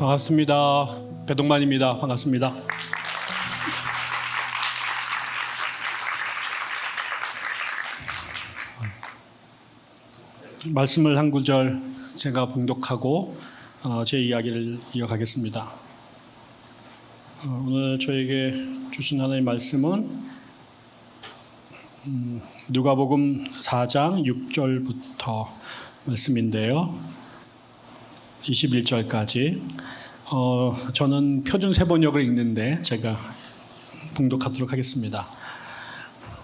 반갑습니다. 배동만입니다. 반갑습니다. 말씀을 한 구절 제가 봉독하고 제 이야기를 이어가겠습니다. 오늘 저에게 주신 하나님의 말씀은 누가복음 4장 6절부터 말씀인데요. 21절까지 저는 표준 세번역을 읽는데 제가 봉독하도록 하겠습니다.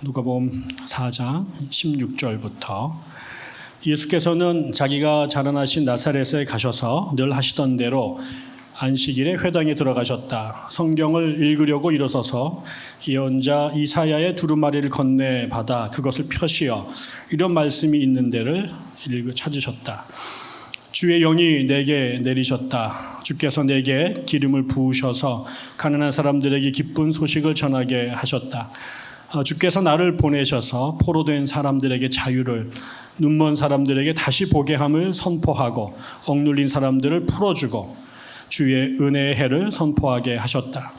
누가복음 4장 16절부터 예수께서는 자기가 자라나신 나사렛에 가셔서 늘 하시던 대로 안식일에 회당에 들어가셨다. 성경을 읽으려고 일어서서 예언자 이사야의 두루마리를 건네받아 그것을 펴시어 이런 말씀이 있는 데를 찾으셨다. 주의 영이 내게 내리셨다. 주께서 내게 기름을 부으셔서 가난한 사람들에게 기쁜 소식을 전하게 하셨다. 주께서 나를 보내셔서 포로된 사람들에게 자유를, 눈먼 사람들에게 다시 보게 함을 선포하고 억눌린 사람들을 풀어주고 주의 은혜의 해를 선포하게 하셨다.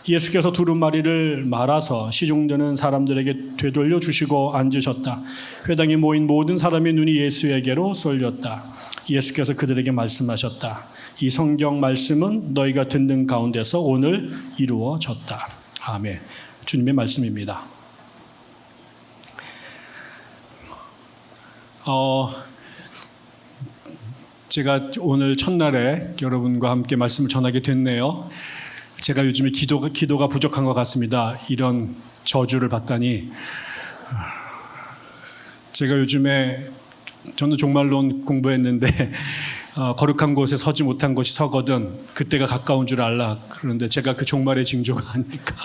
예수께서 두루마리를 말아서 시중드는 사람들에게 되돌려 주시고 앉으셨다. 회당에 모인 모든 사람의 눈이 예수에게로 쏠렸다. 예수께서 그들에게 말씀하셨다. 이 성경 말씀은 너희가 듣는 가운데서 오늘 이루어졌다. 아멘. 주님의 말씀입니다. 제가 오늘 첫날에 여러분과 함께 말씀을 전하게 됐네요. 제가 요즘에 기도가 부족한 것 같습니다. 이런 저주를 받다니. 제가 요즘에 저는 종말론 공부했는데 거룩한 곳에 서지 못한 곳이 서거든 그때가 가까운 줄 알라. 그런데 제가 그 종말의 징조가 아닐까.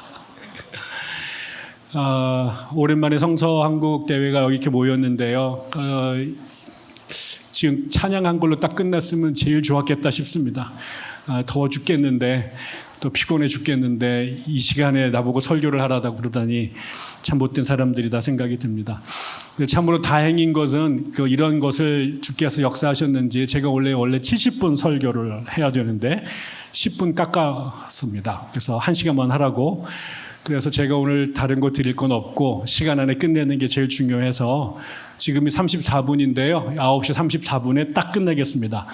오랜만에 성서 한국 대회가 여기 이렇게 모였는데요. 지금 찬양한 걸로 딱 끝났으면 제일 좋았겠다 싶습니다. 더워 죽겠는데 또 피곤해 죽겠는데 이 시간에 나보고 설교를 하라고 그러다니 참 못된 사람들이다 생각이 듭니다. 참으로 다행인 것은 이런 것을 주께서 역사하셨는지 제가 원래 70분 설교를 해야 되는데 10분 깎았습니다. 그래서 1시간만 하라고. 그래서 제가 오늘 다른 거 드릴 건 없고 시간 안에 끝내는 게 제일 중요해서 지금이 34분인데요. 9시 34분에 딱 끝내겠습니다.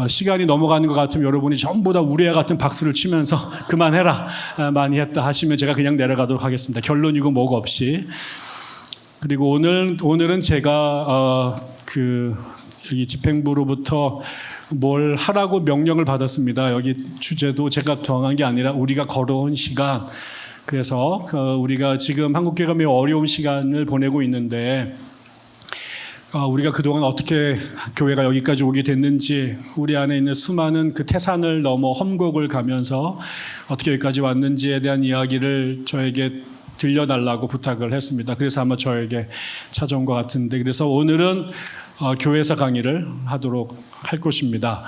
시간이 넘어가는 것 같으면 여러분이 전부 다 우레와 같은 박수를 치면서 그만해라, 많이 했다 하시면 제가 그냥 내려가도록 하겠습니다. 결론이고 뭐고 없이. 그리고 오늘은 제가 여기 집행부로부터 뭘 하라고 명령을 받았습니다. 여기 주제도 제가 정한 게 아니라 우리가 걸어온 시간. 그래서 우리가 지금 한국교회가 매우 어려운 시간을 보내고 있는데 우리가 그동안 어떻게 교회가 여기까지 오게 됐는지, 우리 안에 있는 수많은 그 태산을 넘어 험곡을 가면서 어떻게 여기까지 왔는지에 대한 이야기를 저에게 들려달라고 부탁을 했습니다. 그래서 아마 저에게 찾아온 것 같은데, 그래서 오늘은 교회에서 강의를 하도록 할 것입니다.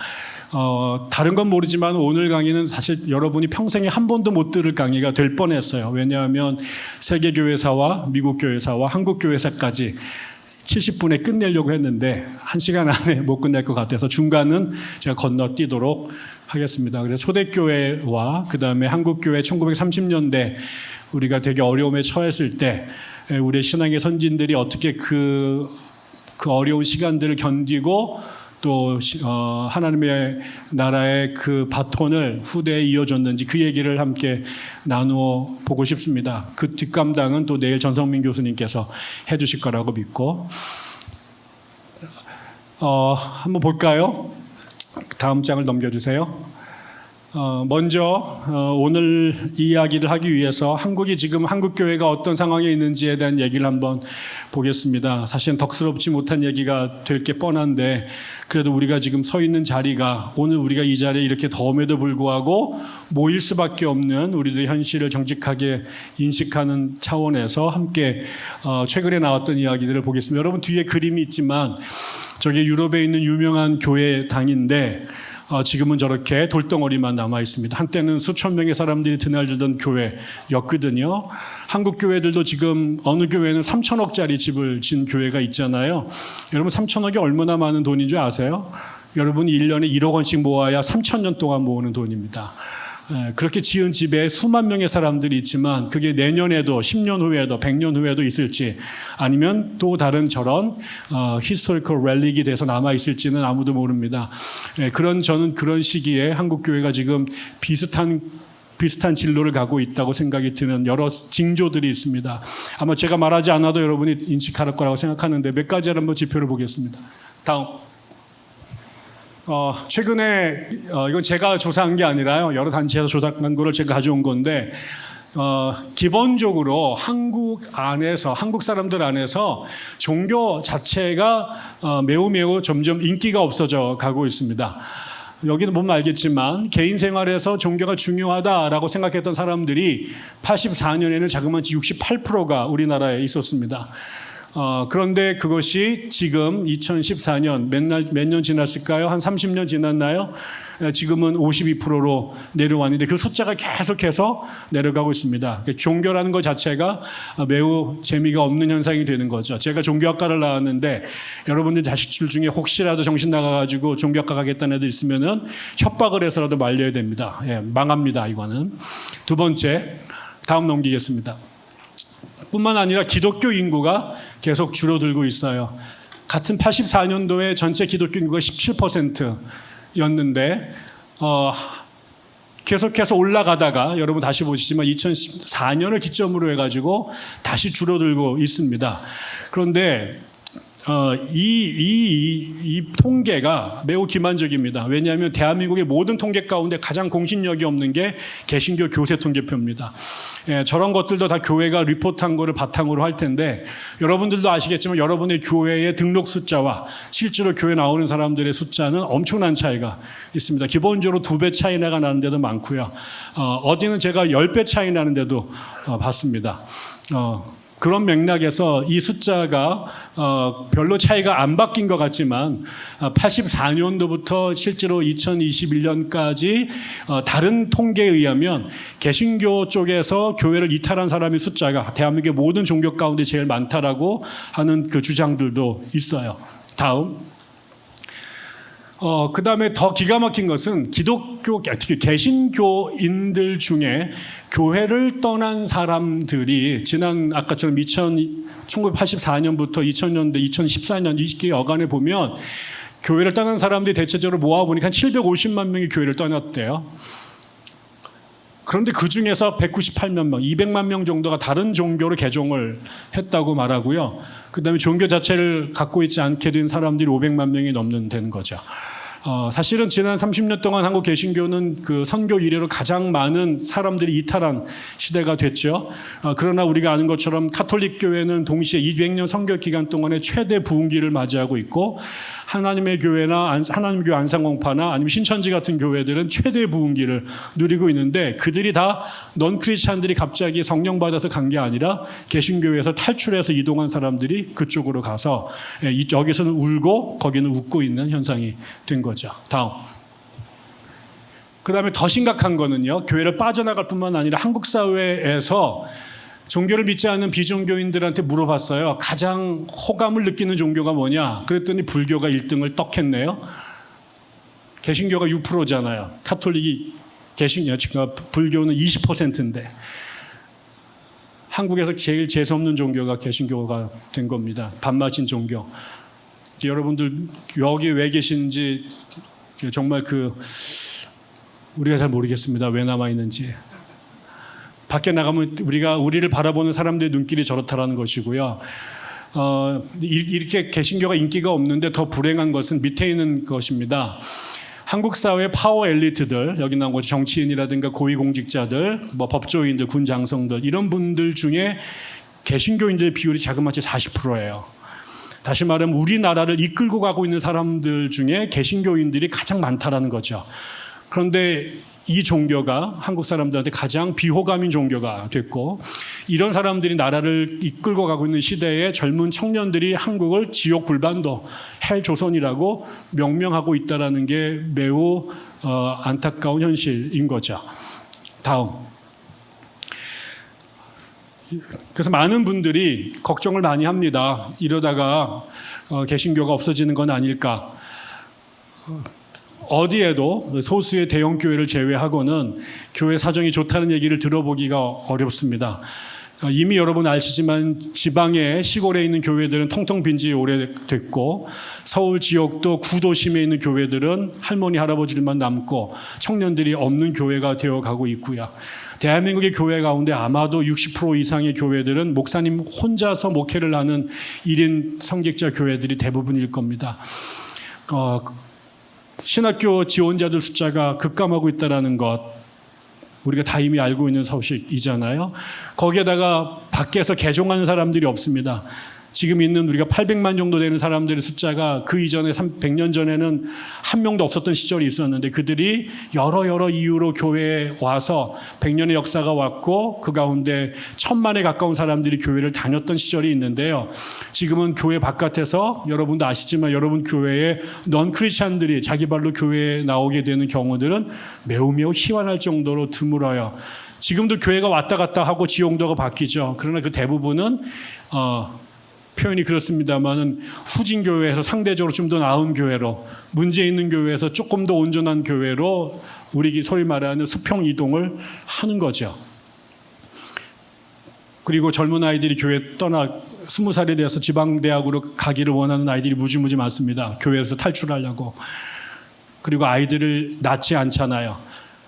다른 건 모르지만 오늘 강의는 사실 여러분이 평생에 한 번도 못 들을 강의가 될 뻔했어요. 왜냐하면 세계교회사와 미국교회사와 한국교회사까지 70분에 끝내려고 했는데 1시간 안에 못 끝낼 것 같아서 중간은 제가 건너뛰도록 하겠습니다. 그래서 초대교회와 그 다음에 한국교회 1930년대 우리가 되게 어려움에 처했을 때 우리의 신앙의 선진들이 어떻게 그 어려운 시간들을 견디고 또 하나님의 나라의 그 바톤을 후대에 이어줬는지 그 얘기를 함께 나누어 보고 싶습니다. 그 뒷감당은 또 내일 전성민 교수님께서 해주실 거라고 믿고 한번 볼까요? 다음 장을 넘겨주세요. 먼저 오늘 이야기를 하기 위해서 한국이 지금 한국교회가 어떤 상황에 있는지에 대한 얘기를 한번 보겠습니다. 사실은 덕스럽지 못한 얘기가 될 게 뻔한데 그래도 우리가 지금 서 있는 자리가, 오늘 우리가 이 자리에 이렇게 더움에도 불구하고 모일 수밖에 없는 우리들의 현실을 정직하게 인식하는 차원에서 함께 최근에 나왔던 이야기들을 보겠습니다. 여러분 뒤에 그림이 있지만 저게 유럽에 있는 유명한 교회당인데 지금은 저렇게 돌덩어리만 남아 있습니다. 한때는 수천 명의 사람들이 드날리던 교회였거든요. 한국 교회들도 지금 어느 교회는 3천억짜리 집을 진 교회가 있잖아요. 여러분 3천억이 얼마나 많은 돈인 줄 아세요? 여러분이 1년에 1억 원씩 모아야 3,000년 동안 모으는 돈입니다. 그렇게 지은 집에 수만 명의 사람들이 있지만 그게 내년에도 10년 후에도 100년 후에도 있을지 아니면 또 다른 저런 히스토리컬 렐릭이 돼서 남아 있을지는 아무도 모릅니다. 저는 그런 시기에 한국 교회가 지금 비슷한 진로를 가고 있다고 생각이 드는 여러 징조들이 있습니다. 아마 제가 말하지 않아도 여러분이 인식할 거라고 생각하는데 몇 가지를 한번 지표를 보겠습니다. 다음. 최근에 이건 제가 조사한 게 아니라요. 여러 단체에서 조사한 거를 제가 가져온 건데 기본적으로 한국 사람들 안에서 종교 자체가 매우 점점 인기가 없어져 가고 있습니다. 여기는 보면 알겠지만 개인 생활에서 종교가 중요하다라고 생각했던 사람들이 84년에는 자그마치 68%가 우리나라에 있었습니다. 그런데 그것이 지금 2014년 몇 년 지났을까요? 한 30년 지났나요? 지금은 52%로 내려왔는데 그 숫자가 계속해서 내려가고 있습니다. 종교라는 것 자체가 매우 재미가 없는 현상이 되는 거죠. 제가 종교학과를 나왔는데 여러분들 자식들 중에 혹시라도 정신 나가가지고 종교학과 가겠다는 애들 있으면은 협박을 해서라도 말려야 됩니다. 망합니다, 이거는. 두 번째, 다음 넘기겠습니다. 뿐만 아니라 기독교 인구가 계속 줄어들고 있어요. 같은 84년도에 전체 기독교 인구가 17%였는데 계속해서 올라가다가 여러분 다시 보시지만 2014년을 기점으로 해가지고 다시 줄어들고 있습니다. 그런데 이 통계가 매우 기만적입니다. 왜냐하면 대한민국의 모든 통계 가운데 가장 공신력이 없는 게 개신교 교세 통계표입니다. 저런 것들도 다 교회가 리포트한 거를 바탕으로 할 텐데 여러분들도 아시겠지만 여러분의 교회의 등록 숫자와 실제로 교회 나오는 사람들의 숫자는 엄청난 차이가 있습니다. 기본적으로 2배 차이 나는 데도 많고요. 어디는 제가 10배 차이 나는 데도 봤습니다. 그런 맥락에서 이 숫자가 별로 차이가 안 바뀐 것 같지만 84년도부터 실제로 2021년까지 다른 통계에 의하면 개신교 쪽에서 교회를 이탈한 사람의 숫자가 대한민국의 모든 종교 가운데 제일 많다라고 하는 그 주장들도 있어요. 다음. 그 다음에 더 기가 막힌 것은 개신교인들 중에 교회를 떠난 사람들이 아까처럼 1984년부터 2000년대, 2014년 이 시기 여간에 보면 교회를 떠난 사람들이 대체적으로 모아보니까 한 750만 명이 교회를 떠났대요. 그런데 그 중에서 198만 명, 200만 명 정도가 다른 종교로 개종을 했다고 말하고요. 그 다음에 종교 자체를 갖고 있지 않게 된 사람들이 500만 명이 되는 거죠. 사실은 지난 30년 동안 한국 개신교는 그 선교 이래로 가장 많은 사람들이 이탈한 시대가 됐죠. 그러나 우리가 아는 것처럼 가톨릭 교회는 동시에 200년 선교 기간 동안에 최대 부흥기를 맞이하고 있고 하나님의 교회나 하나님 교회 안상공파나 아니면 신천지 같은 교회들은 최대 부흥기를 누리고 있는데 그들이 다 넌 크리스찬들이 갑자기 성령 받아서 간 게 아니라 개신교회에서 탈출해서 이동한 사람들이 그쪽으로 가서 여기서는 울고 거기는 웃고 있는 현상이 된 거죠. 다음. 그 다음에 더 심각한 거는요. 교회를 빠져나갈 뿐만 아니라 한국 사회에서 종교를 믿지 않는 비종교인들한테 물어봤어요. 가장 호감을 느끼는 종교가 뭐냐? 그랬더니 불교가 1등을 떡 했네요. 개신교가 6%잖아요. 카톨릭이 불교는 20%인데 한국에서 제일 재수없는 종교가 개신교가 된 겁니다. 반맞은 종교. 여러분들 여기 왜 계시는지 정말 우리가 잘 모르겠습니다. 왜 남아 있는지. 밖에 나가면 우리를 바라보는 사람들의 눈길이 저렇다라는 것이고요. 이렇게 개신교가 인기가 없는데 더 불행한 것은 밑에 있는 것입니다. 한국 사회 파워 엘리트들, 여기 나온 거 정치인이라든가 고위공직자들, 법조인들, 군 장성들 이런 분들 중에 개신교인들의 비율이 자그마치 40%예요. 다시 말하면 우리나라를 이끌고 가고 있는 사람들 중에 개신교인들이 가장 많다라는 거죠. 그런데 이 종교가 한국 사람들한테 가장 비호감인 종교가 됐고 이런 사람들이 나라를 이끌고 가고 있는 시대에 젊은 청년들이 한국을 지옥 불반도 헬 조선이라고 명명하고 있다는 게 매우 안타까운 현실인 거죠. 다음. 그래서 많은 분들이 걱정을 많이 합니다. 이러다가 개신교가 없어지는 건 아닐까. 어디에도 소수의 대형 교회를 제외하고는 교회 사정이 좋다는 얘기를 들어보기가 어렵습니다. 이미 여러분 아시지만 지방의 시골에 있는 교회들은 텅텅 빈 지 오래됐고, 서울 지역도 구도심에 있는 교회들은 할머니 할아버지들만 남고 청년들이 없는 교회가 되어가고 있고요. 대한민국의 교회 가운데 아마도 60% 이상의 교회들은 목사님 혼자서 목회를 하는 1인 성직자 교회들이 대부분일 겁니다. 신학교 지원자들 숫자가 급감하고 있다는 것 우리가 다 이미 알고 있는 소식이잖아요. 거기에다가 밖에서 개종하는 사람들이 없습니다. 지금 있는 우리가 800만 정도 되는 사람들의 숫자가 그 이전에 100년 전에는 한 명도 없었던 시절이 있었는데, 그들이 여러 이유로 교회에 와서 100년의 역사가 왔고 그 가운데 1000만에 가까운 사람들이 교회를 다녔던 시절이 있는데요. 지금은 교회 바깥에서 여러분도 아시지만 여러분 교회에 넌 크리스찬들이 자기 발로 교회에 나오게 되는 경우들은 매우 희한할 정도로 드물어요. 지금도 교회가 왔다 갔다 하고 지용도가 바뀌죠. 그러나 그 대부분은 표현이 그렇습니다만은 후진 교회에서 상대적으로 좀 더 나은 교회로, 문제 있는 교회에서 조금 더 온전한 교회로 우리 소위 말하는 수평 이동을 하는 거죠. 그리고 젊은 아이들이 교회 떠나 20살이 되어서 지방대학으로 가기를 원하는 아이들이 무지무지 많습니다. 교회에서 탈출하려고. 그리고 아이들을 낳지 않잖아요.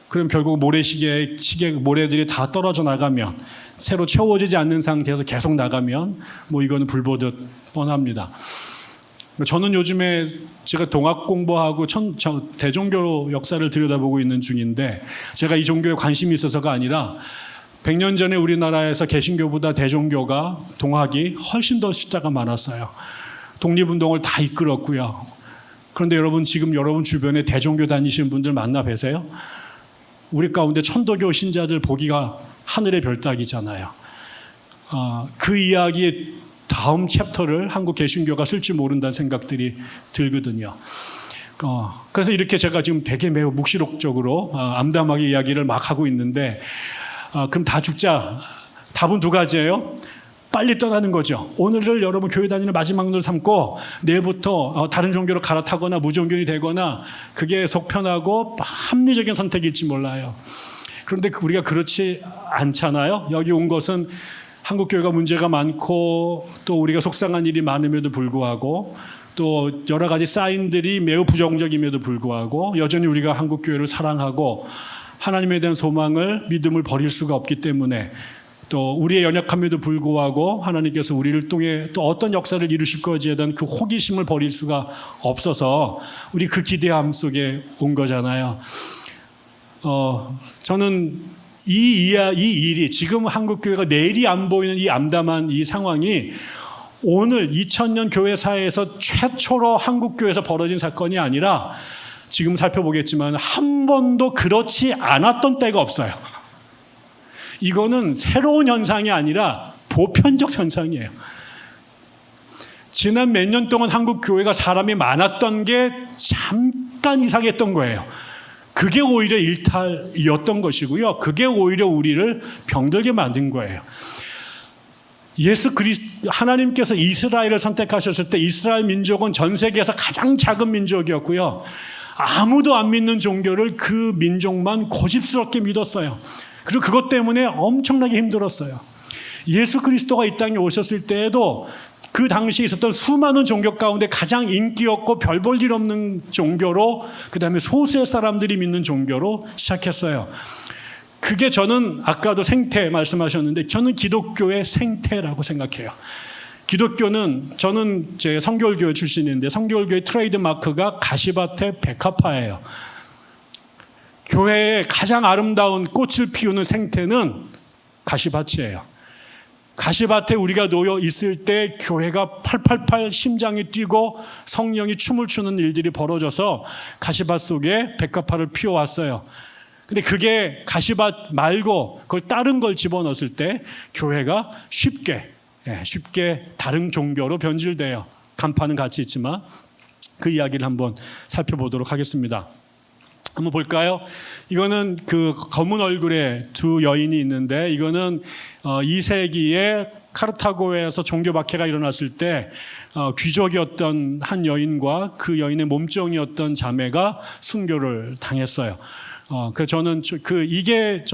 그럼 결국 모래시계 모래들이 다 떨어져 나가면, 새로 채워지지 않는 상태에서 계속 나가면 이거는 불보듯 뻔합니다. 저는 요즘에 제가 동학 공부하고 대종교 역사를 들여다보고 있는 중인데, 제가 이 종교에 관심이 있어서가 아니라 100년 전에 우리나라에서 개신교보다 대종교가 동학이 훨씬 더 숫자가 많았어요. 독립운동을 다 이끌었고요. 그런데 여러분 지금 여러분 주변에 대종교 다니시는 분들 만나 뵈세요? 우리 가운데 천도교 신자들 보기가 하늘의 별따기잖아요. 그 이야기의 다음 챕터를 한국 개신교가 쓸지 모른다는 생각들이 들거든요. 그래서 이렇게 제가 지금 되게 매우 묵시록적으로 암담하게 이야기를 막 하고 있는데, 그럼 다 죽자. 답은 두 가지예요. 빨리 떠나는 거죠. 오늘을 여러분 교회 다니는 마지막 날 삼고 내일부터 다른 종교로 갈아타거나 무종교인이 되거나, 그게 속 편하고 합리적인 선택일지 몰라요. 그런데 우리가 그렇지 않잖아요. 여기 온 것은 한국 교회가 문제가 많고 또 우리가 속상한 일이 많음에도 불구하고, 또 여러 가지 사인들이 매우 부정적임에도 불구하고 여전히 우리가 한국 교회를 사랑하고 하나님에 대한 소망을, 믿음을 버릴 수가 없기 때문에, 또 우리의 연약함에도 불구하고 하나님께서 우리를 통해 또 어떤 역사를 이루실 것에 대한 그 호기심을 버릴 수가 없어서 우리 그 기대함 속에 온 거잖아요. 저는 이 일이, 지금 한국교회가 내일이 안 보이는 이 암담한 이 상황이 오늘 2000년 교회사에서 최초로 한국교회에서 벌어진 사건이 아니라, 지금 살펴보겠지만 한 번도 그렇지 않았던 때가 없어요. 이거는 새로운 현상이 아니라 보편적 현상이에요. 지난 몇 년 동안 한국 교회가 사람이 많았던 게 잠깐 이상했던 거예요. 그게 오히려 일탈이었던 것이고요. 그게 오히려 우리를 병들게 만든 거예요. 하나님께서 이스라엘을 선택하셨을 때 이스라엘 민족은 전 세계에서 가장 작은 민족이었고요. 아무도 안 믿는 종교를 그 민족만 고집스럽게 믿었어요. 그리고 그것 때문에 엄청나게 힘들었어요. 예수 그리스도가 이 땅에 오셨을 때에도 그 당시에 있었던 수많은 종교 가운데 가장 인기였고 별 볼 일 없는 종교로, 그 다음에 소수의 사람들이 믿는 종교로 시작했어요. 그게 저는 아까도 생태 말씀하셨는데, 저는 기독교의 생태라고 생각해요. 기독교는, 저는 제 성결교회 출신인데 성결교회 트레이드 마크가 가시밭의 백합화예요. 교회의 가장 아름다운 꽃을 피우는 생태는 가시밭이에요. 가시밭에 우리가 놓여 있을 때 교회가 팔팔팔 심장이 뛰고 성령이 춤을 추는 일들이 벌어져서 가시밭 속에 백합화를 피워왔어요. 근데 그게 가시밭 말고 그걸 다른 걸 집어넣었을 때 교회가 쉽게 다른 종교로 변질돼요. 간판은 같이 있지만 그 이야기를 한번 살펴보도록 하겠습니다. 한번 볼까요? 이거는 그 검은 얼굴의 두 여인이 있는데, 이거는 2세기에 카르타고에서 종교 박해가 일어났을 때 귀족이었던 한 여인과 그 여인의 몸종이었던 자매가 순교를 당했어요. 그래서 저는 이게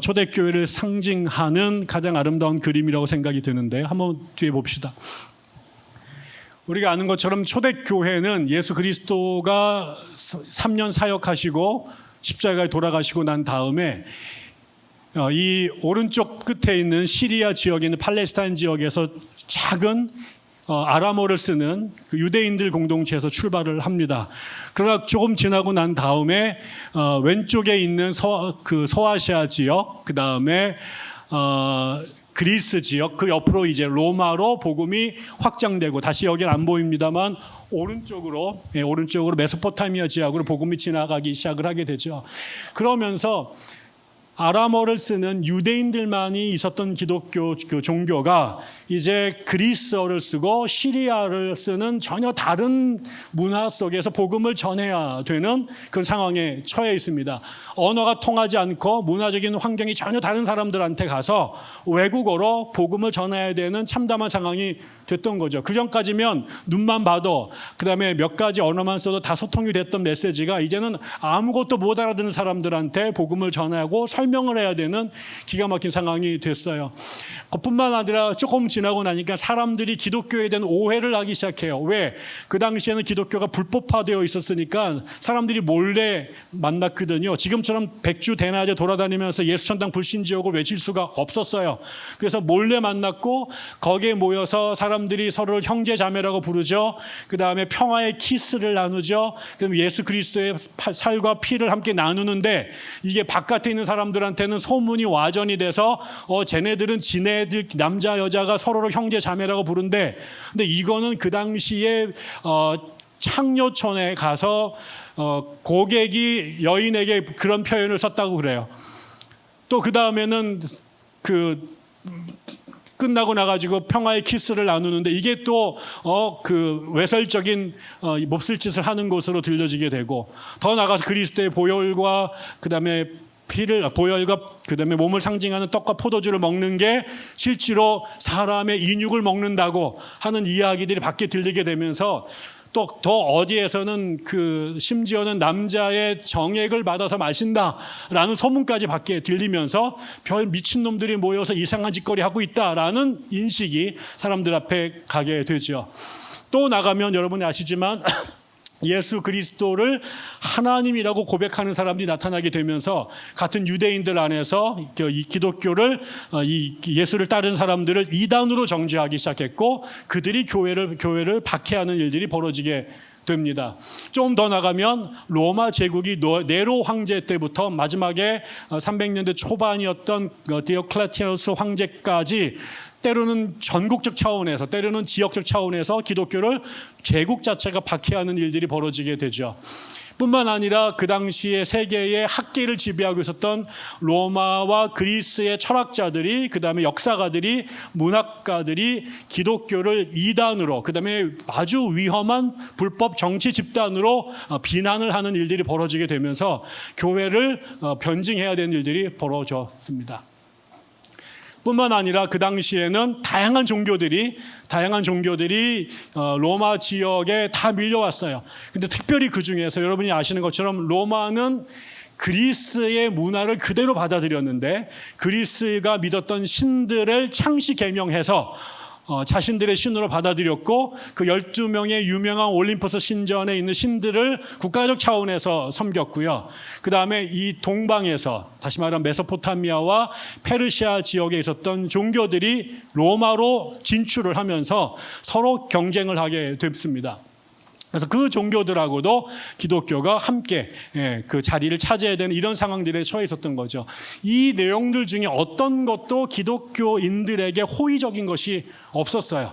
초대교회를 상징하는 가장 아름다운 그림이라고 생각이 드는데 한번 뒤에 봅시다. 우리가 아는 것처럼 초대교회는 예수 그리스도가 3년 사역하시고 십자가에 돌아가시고 난 다음에 이 오른쪽 끝에 있는 시리아 지역에 있는 팔레스타인 지역에서 작은 아람어를 쓰는 그 유대인들 공동체에서 출발을 합니다. 그러나 조금 지나고 난 다음에 왼쪽에 있는 서아시아 지역, 그 다음에 그리스 지역, 그 옆으로 이제 로마로 복음이 확장되고, 다시 여기는 안 보입니다만 오른쪽으로 메소포타미아 지역으로 복음이 지나가기 시작을 하게 되죠. 그러면서 아람어를 쓰는 유대인들만이 있었던 기독교 그 종교가 이제 그리스어를 쓰고 시리아를 쓰는 전혀 다른 문화 속에서 복음을 전해야 되는 그런 상황에 처해 있습니다. 언어가 통하지 않고 문화적인 환경이 전혀 다른 사람들한테 가서 외국어로 복음을 전해야 되는 참담한 상황이 됐던 거죠. 그전까지면 눈만 봐도, 그다음에 몇 가지 언어만 써도 다 소통이 됐던 메시지가 이제는 아무것도 못 알아듣는 사람들한테 복음을 전하고 설명을 해야 되는 기가 막힌 상황이 됐어요. 그뿐만 아니라 조금 지나고 나니까 사람들이 기독교에 대한 오해를 하기 시작해요. 왜? 그 당시에는 기독교가 불법화되어 있었으니까 사람들이 몰래 만났거든요. 지금처럼 백주 대낮에 돌아다니면서 예수천당 불신지옥을 외칠 수가 없었어요. 그래서 몰래 만났고 거기에 모여서 사람들이 서로를 형제 자매라고 부르죠. 그 다음에 평화의 키스를 나누죠. 그럼 예수 그리스도의 살과 피를 함께 나누는데, 이게 바깥에 있는 사람들한테는 소문이 와전이 돼서 쟤네들은 지네들 남자 여자가 서로를 형제 자매라고 부른데, 근데 이거는 그 당시에 창녀촌에 가서 고객이 여인에게 그런 표현을 썼다고 그래요. 또 그 다음에는 끝나고 나가지고 평화의 키스를 나누는데, 이게 또 외설적인 몹쓸 짓을 하는 것으로 들려지게 되고, 더 나가서 그리스도의 보혈과 그다음에 그다음에 몸을 상징하는 떡과 포도주를 먹는 게 실제로 사람의 인육을 먹는다고 하는 이야기들이 밖에 들리게 되면서, 또 더 어디에서는 심지어는 남자의 정액을 받아서 마신다라는 소문까지 밖에 들리면서 별 미친놈들이 모여서 이상한 짓거리 하고 있다라는 인식이 사람들 앞에 가게 되죠. 또 나가면 여러분이 아시지만 예수 그리스도를 하나님이라고 고백하는 사람들이 나타나게 되면서 같은 유대인들 안에서 이 기독교를, 이 예수를 따르는 사람들을 이단으로 정죄하기 시작했고, 그들이 교회를 박해하는 일들이 벌어지게 됩니다. 좀 더 나가면 로마 제국이 네로 황제 때부터 마지막에 300년대 초반이었던 디오클레티아누스 황제까지 때로는 전국적 차원에서, 때로는 지역적 차원에서 기독교를 제국 자체가 박해하는 일들이 벌어지게 되죠. 뿐만 아니라 그 당시에 세계의 학계를 지배하고 있었던 로마와 그리스의 철학자들이, 그 다음에 역사가들이, 문학가들이 기독교를 이단으로, 그 다음에 아주 위험한 불법 정치 집단으로 비난을 하는 일들이 벌어지게 되면서 교회를 변증해야 되는 일들이 벌어졌습니다. 뿐만 아니라 그 당시에는 다양한 종교들이 로마 지역에 다 밀려왔어요. 근데 특별히 그 중에서 여러분이 아시는 것처럼 로마는 그리스의 문화를 그대로 받아들였는데, 그리스가 믿었던 신들을 창시 개명해서 자신들의 신으로 받아들였고, 그 12명의 유명한 올림포스 신전에 있는 신들을 국가적 차원에서 섬겼고요. 그 다음에 이 동방에서, 다시 말하면 메소포타미아와 페르시아 지역에 있었던 종교들이 로마로 진출을 하면서 서로 경쟁을 하게 됐습니다. 그래서 그 종교들하고도 기독교가 함께 그 자리를 차지해야 되는 이런 상황들에 처해 있었던 거죠. 이 내용들 중에 어떤 것도 기독교인들에게 호의적인 것이 없었어요.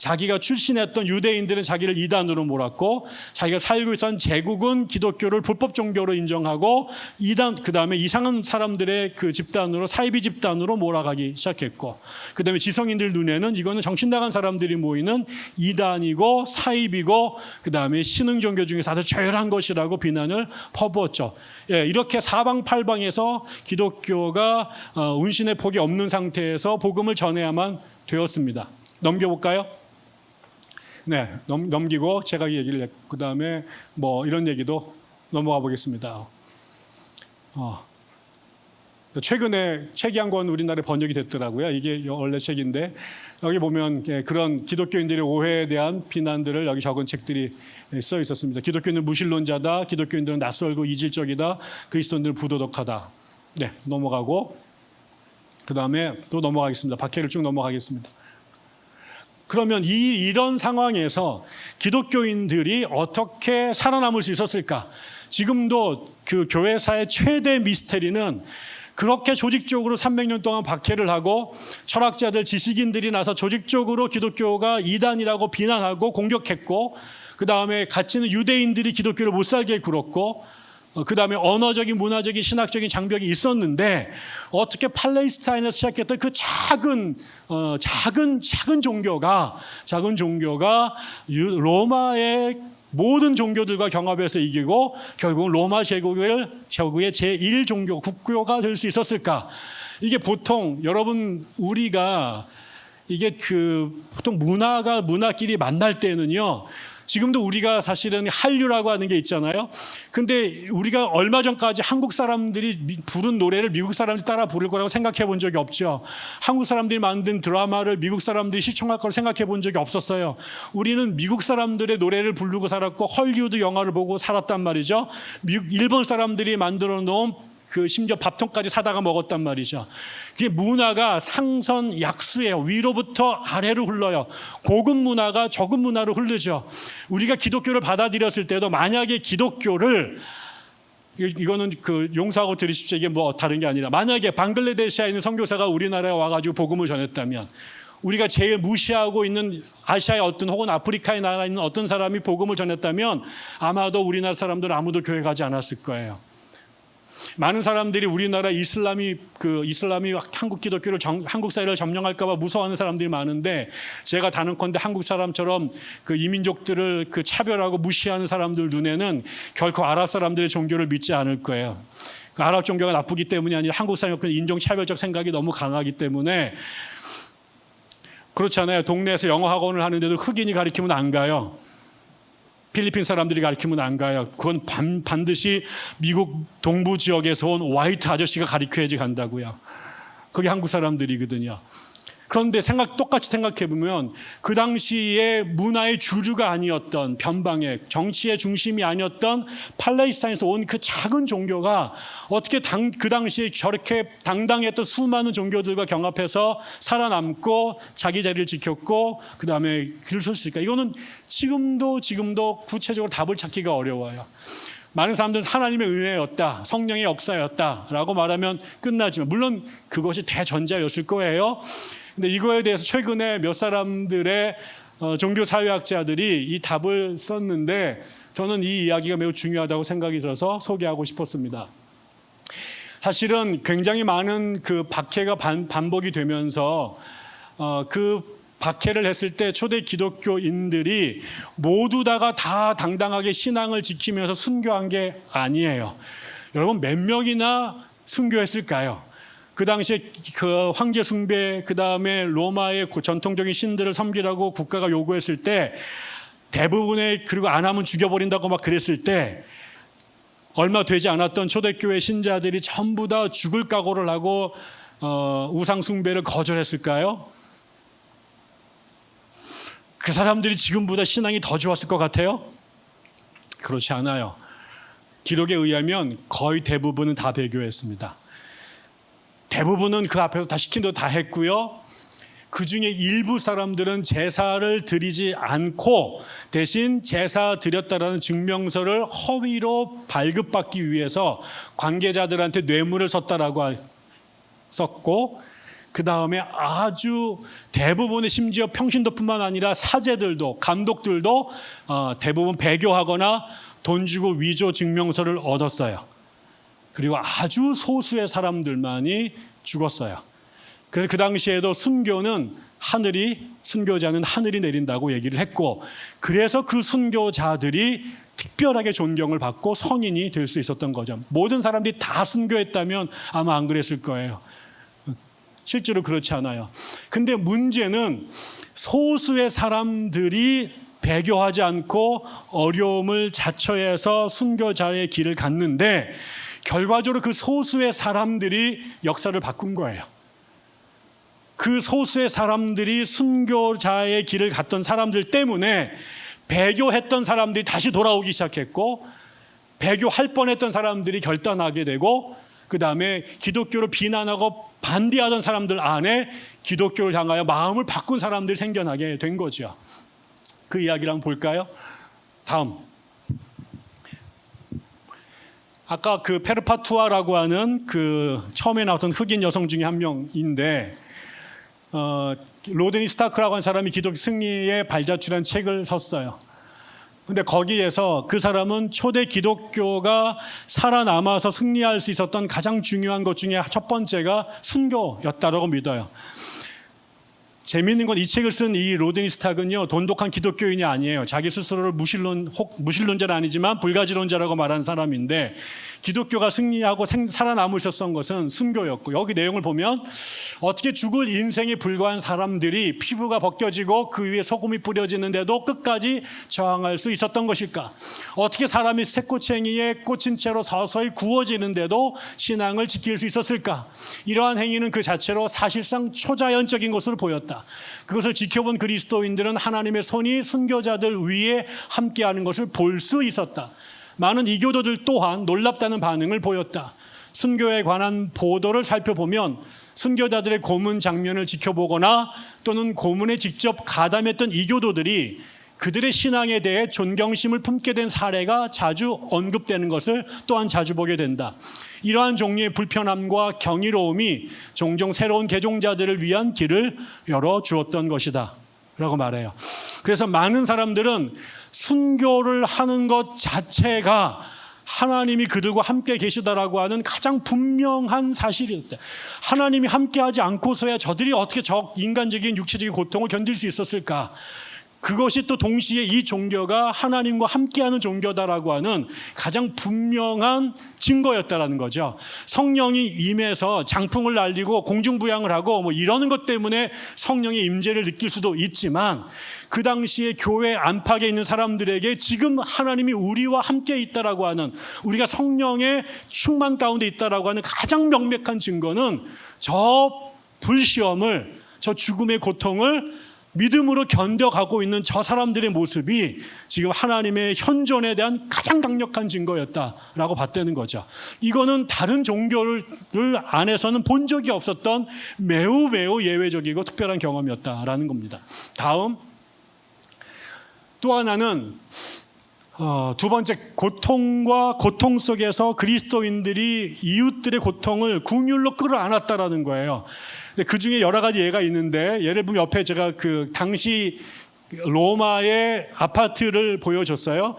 자기가 출신했던 유대인들은 자기를 이단으로 몰았고, 자기가 살고 있던 제국은 기독교를 불법 종교로 인정하고, 이단, 그 다음에 이상한 사람들의 그 집단으로, 사이비 집단으로 몰아가기 시작했고, 그 다음에 지성인들 눈에는 이거는 정신 나간 사람들이 모이는 이단이고 사이비고, 그 다음에 신흥 종교 중에서 아주 저열한 것이라고 비난을 퍼부었죠. 예, 이렇게 사방팔방에서 기독교가 운신의 폭이 없는 상태에서 복음을 전해야만 되었습니다. 넘겨볼까요? 네, 넘기고 제가 이 얘기를 했고, 그 다음에 뭐 이런 얘기도 넘어가 보겠습니다. 최근에 책이 한 권 우리나라에 번역이 됐더라고요. 이게 원래 책인데, 여기 보면 그런 기독교인들의 오해에 대한 비난들을 여기 적은 책들이 써 있었습니다. 기독교인은 무신론자다, 기독교인들은 낯설고 이질적이다, 그리스도인들은 부도덕하다. 네, 넘어가고, 그 다음에 또 넘어가겠습니다. 박해를 쭉 넘어가겠습니다. 그러면 이런 상황에서 기독교인들이 어떻게 살아남을 수 있었을까? 지금도 그 교회사의 최대 미스테리는, 그렇게 조직적으로 300년 동안 박해를 하고 철학자들, 지식인들이 나서 조직적으로 기독교가 이단이라고 비난하고 공격했고, 그 다음에 같이 있는 유대인들이 기독교를 못 살게 굴었고, 그 다음에 언어적인, 문화적인, 신학적인 장벽이 있었는데, 어떻게 팔레스타인에서 시작했던 그 작은 종교가 로마의 모든 종교들과 경합해서 이기고 결국은 로마 제국의 제1종교, 국교가 될 수 있었을까? 이게 보통 여러분, 우리가 이게 보통 문화끼리 만날 때는요, 지금도 우리가 사실은 한류라고 하는 게 있잖아요. 근데 우리가 얼마 전까지 한국 사람들이 부른 노래를 미국 사람들이 따라 부를 거라고 생각해 본 적이 없죠. 한국 사람들이 만든 드라마를 미국 사람들이 시청할 거라고 생각해 본 적이 없었어요. 우리는 미국 사람들의 노래를 부르고 살았고, 헐리우드 영화를 보고 살았단 말이죠. 일본 사람들이 만들어 놓은 심지어 밥통까지 사다가 먹었단 말이죠. 그게 문화가 상선 약수예요. 위로부터 아래로 흘러요. 고급 문화가 저급 문화로 흐르죠. 우리가 기독교를 받아들였을 때도, 만약에 기독교를, 이거는 용서하고 들으십시오. 이게 뭐 다른 게 아니라, 만약에 방글라데시아에 있는 선교사가 우리나라에 와가지고 복음을 전했다면, 우리가 제일 무시하고 있는 아시아의 혹은 아프리카의 나라에 있는 어떤 사람이 복음을 전했다면, 아마도 우리나라 사람들은 아무도 교회 가지 않았을 거예요. 많은 사람들이 우리나라 이슬람이 한국 기독교를 한국 사회를 점령할까 봐 무서워하는 사람들이 많은데, 제가 단언컨대 한국 사람처럼 이민족들을 차별하고 무시하는 사람들 눈에는 결코 아랍 사람들의 종교를 믿지 않을 거예요. 아랍 종교가 나쁘기 때문이 아니라 한국 사람의 인종차별적 생각이 너무 강하기 때문에. 그렇잖아요. 동네에서 영어 학원을 하는데도 흑인이 가르치면 안 가요. 필리핀 사람들이 가르치면 안 가요. 그건 반드시 미국 동부 지역에서 온 화이트 아저씨가 가르쳐야지 간다고요. 그게 한국 사람들이거든요. 그런데 똑같이 생각해보면, 그 당시에 문화의 주류가 아니었던, 변방의 정치의 중심이 아니었던 팔레스타인에서 온 그 작은 종교가 어떻게 그 당시에 저렇게 당당했던 수많은 종교들과 경합해서 살아남고 자기 자리를 지켰고 그 다음에 길을 설 수 있을까? 이거는 지금도 구체적으로 답을 찾기가 어려워요. 많은 사람들은 하나님의 은혜였다, 성령의 역사였다라고 말하면 끝나지만, 물론 그것이 대전자였을 거예요. 근데 이거에 대해서 최근에 몇 사람들의 종교사회학자들이 이 답을 썼는데, 저는 이 이야기가 매우 중요하다고 생각이 들어서 소개하고 싶었습니다. 사실은 굉장히 많은 박해가 반복이 되면서 그 박해를 했을 때 초대 기독교인들이 모두 다가 다 당당하게 신앙을 지키면서 순교한 게 아니에요. 여러분, 몇 명이나 순교했을까요? 그 당시에 황제 숭배, 그 다음에 로마의 전통적인 신들을 섬기라고 국가가 요구했을 때, 대부분의, 그리고 안 하면 죽여버린다고 막 그랬을 때, 얼마 되지 않았던 초대교회 신자들이 전부 다 죽을 각오를 하고 우상 숭배를 거절했을까요? 그 사람들이 지금보다 신앙이 더 좋았을 것 같아요? 그렇지 않아요. 기록에 의하면 거의 대부분은 다 배교했습니다. 대부분은 그 앞에서 다 시킨 대로 다 했고요. 그 중에 일부 사람들은 제사를 드리지 않고 대신 제사 드렸다라는 증명서를 허위로 발급받기 위해서 관계자들한테 뇌물을 썼다라고 썼고, 그 다음에 아주 대부분의 심지어 평신도뿐만 아니라 사제들도 감독들도 대부분 배교하거나 돈 주고 위조 증명서를 얻었어요. 그리고 아주 소수의 사람들만이 죽었어요. 그래서 그 당시에도 순교자는 하늘이 내린다고 얘기를 했고, 그래서 그 순교자들이 특별하게 존경을 받고 성인이 될 수 있었던 거죠. 모든 사람들이 다 순교했다면 아마 안 그랬을 거예요. 실제로 그렇지 않아요. 근데 문제는 소수의 사람들이 배교하지 않고 어려움을 자처해서 순교자의 길을 갔는데, 결과적으로 그 소수의 사람들이 역사를 바꾼 거예요. 그 소수의 사람들이 순교자의 길을 갔던 사람들 때문에 배교했던 사람들이 다시 돌아오기 시작했고, 배교할 뻔했던 사람들이 결단하게 되고, 그 다음에 기독교를 비난하고 반대하던 사람들 안에 기독교를 향하여 마음을 바꾼 사람들이 생겨나게 된 거죠. 그 이야기를 한번 볼까요? 다음. 아까 그 페르파투아라고 하는 그 처음에 나왔던 흑인 여성 중에 한 명인데, 로드니 스타크라고 하는 사람이 기독교 승리의 발자취라는 책을 썼어요. 근데 거기에서 그 사람은 초대 기독교가 살아남아서 승리할 수 있었던 가장 중요한 것 중에 첫 번째가 순교였다라고 믿어요. 재미있는 건 이 책을 쓴 이 로드니 스탁은요, 돈독한 기독교인이 아니에요. 자기 스스로를 무신론자는 아니지만 불가지론자라고 말하는 사람인데, 기독교가 승리하고 살아남을 수 있었던 것은 순교였고, 여기 내용을 보면 어떻게 죽을 인생에 불과한 사람들이 피부가 벗겨지고 그 위에 소금이 뿌려지는데도 끝까지 저항할 수 있었던 것일까? 어떻게 사람이 새꼬챙이에 꽂힌 채로 서서히 구워지는데도 신앙을 지킬 수 있었을까? 이러한 행위는 그 자체로 사실상 초자연적인 것으로 보였다. 그것을 지켜본 그리스도인들은 하나님의 손이 순교자들 위에 함께하는 것을 볼 수 있었다. 많은 이교도들 또한 놀랍다는 반응을 보였다. 순교에 관한 보도를 살펴보면 순교자들의 고문 장면을 지켜보거나 또는 고문에 직접 가담했던 이교도들이 그들의 신앙에 대해 존경심을 품게 된 사례가 자주 언급되는 것을 또한 자주 보게 된다. 이러한 종류의 불편함과 경이로움이 종종 새로운 개종자들을 위한 길을 열어주었던 것이다 라고 말해요. 그래서 많은 사람들은 순교를 하는 것 자체가 하나님이 그들과 함께 계시다라고 하는 가장 분명한 사실이었다. 하나님이 함께하지 않고서야 저들이 어떻게 저 인간적인 육체적인 고통을 견딜 수 있었을까? 그것이 또 동시에 이 종교가 하나님과 함께하는 종교다라고 하는 가장 분명한 증거였다라는 거죠. 성령이 임해서 장풍을 날리고 공중부양을 하고 뭐 이러는 것 때문에 성령의 임재를 느낄 수도 있지만, 그 당시에 교회 안팎에 있는 사람들에게 지금 하나님이 우리와 함께 있다라고 하는, 우리가 성령의 충만 가운데 있다라고 하는 가장 명백한 증거는 저 불시험을, 저 죽음의 고통을 믿음으로 견뎌가고 있는 저 사람들의 모습이 지금 하나님의 현존에 대한 가장 강력한 증거였다라고 봤다는 거죠. 이거는 다른 종교를 안에서는 본 적이 없었던 매우 예외적이고 특별한 경험이었다라는 겁니다. 다음, 또 하나는 두 번째, 고통과 고통 속에서 그리스도인들이 이웃들의 고통을 긍휼로 끌어안았다라는 거예요. 그 중에 여러 가지 예가 있는데, 예를 들면 옆에 제가 그 당시 로마의 아파트를 보여줬어요.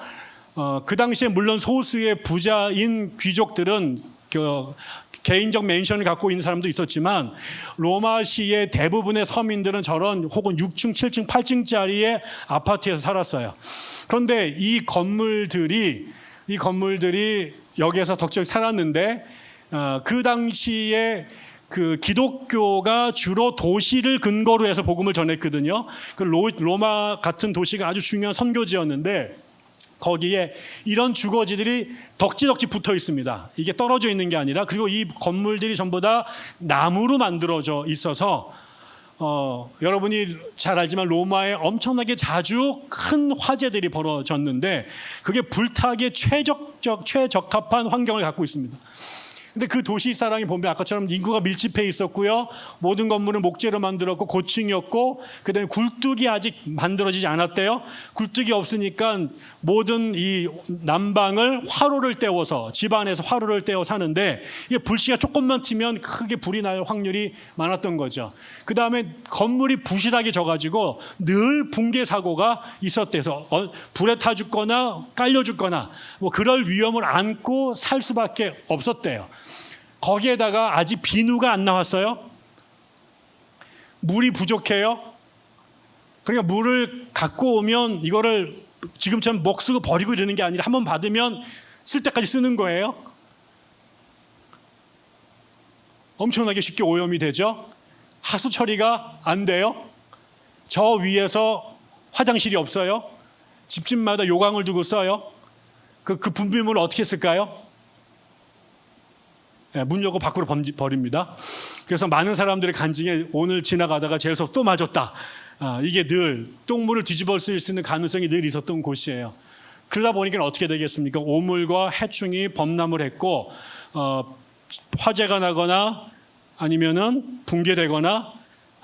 그 당시에 물론 소수의 부자인 귀족들은 개인적 맨션을 갖고 있는 사람도 있었지만, 로마시의 대부분의 서민들은 저런 혹은 6층, 7층, 8층짜리의 아파트에서 살았어요. 그런데 이 건물들이 여기에서 덕적이 살았는데, 그 당시에 그 기독교가 주로 도시를 근거로 해서 복음을 전했거든요. 그 로마 같은 도시가 아주 중요한 선교지였는데, 거기에 이런 주거지들이 덕지덕지 붙어 있습니다. 이게 떨어져 있는 게 아니라, 그리고 이 건물들이 전부 다 나무로 만들어져 있어서 여러분이 잘 알지만 로마에 엄청나게 자주 큰 화재들이 벌어졌는데, 그게 불타기에 최적합한 환경을 갖고 있습니다. 근데 그 도시 사랑이 보면 아까처럼 인구가 밀집해 있었고요. 모든 건물은 목재로 만들었고 고층이었고, 그다음에 굴뚝이 아직 만들어지지 않았대요. 굴뚝이 없으니까 모든 이 난방을 화로를 떼워서, 집안에서 화로를 떼어 사는데, 이게 불씨가 조금만 튀면 크게 불이 날 확률이 많았던 거죠. 그다음에 건물이 부실하게 져가지고 늘 붕괴 사고가 있었대요. 불에 타 죽거나 깔려 죽거나 뭐 그럴 위험을 안고 살 수밖에 없었대요. 거기에다가 아직 비누가 안 나왔어요. 물이 부족해요. 그러니까 물을 갖고 오면 이거를 지금처럼 목 쓰고 버리고 이러는 게 아니라 한번 받으면 쓸 때까지 쓰는 거예요. 엄청나게 쉽게 오염이 되죠. 하수 처리가 안 돼요. 저 위에서 화장실이 없어요. 집집마다 요강을 두고 써요. 그 분비물을 어떻게 쓸까요? 문 열고 밖으로 버립니다. 그래서 많은 사람들의 간증에 오늘 지나가다가 재수없 또 맞았다. 이게 늘 똥물을 뒤집어 쓸 수 있는 가능성이 늘 있었던 곳이에요. 그러다 보니까 어떻게 되겠습니까? 오물과 해충이 범람을 했고 화재가 나거나 아니면은 붕괴되거나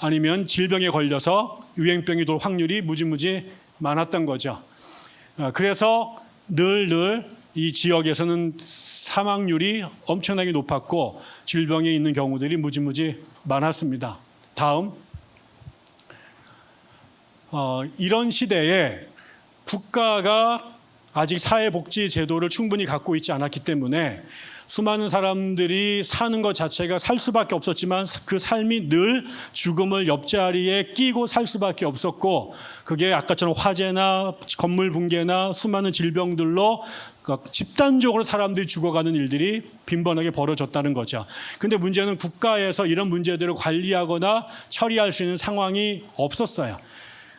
아니면 질병에 걸려서 유행병이 돌 확률이 무지무지 많았던 거죠. 그래서 늘 이 지역에서는 사망률이 엄청나게 높았고 질병에 있는 경우들이 무지무지 많았습니다. 다음, 이런 시대에 국가가 아직 사회복지 제도를 충분히 갖고 있지 않았기 때문에 수많은 사람들이 사는 것 자체가 살 수밖에 없었지만 그 삶이 늘 죽음을 옆자리에 끼고 살 수밖에 없었고, 그게 아까처럼 화재나 건물 붕괴나 수많은 질병들로 집단적으로 사람들이 죽어가는 일들이 빈번하게 벌어졌다는 거죠. 근데 문제는 국가에서 이런 문제들을 관리하거나 처리할 수 있는 상황이 없었어요.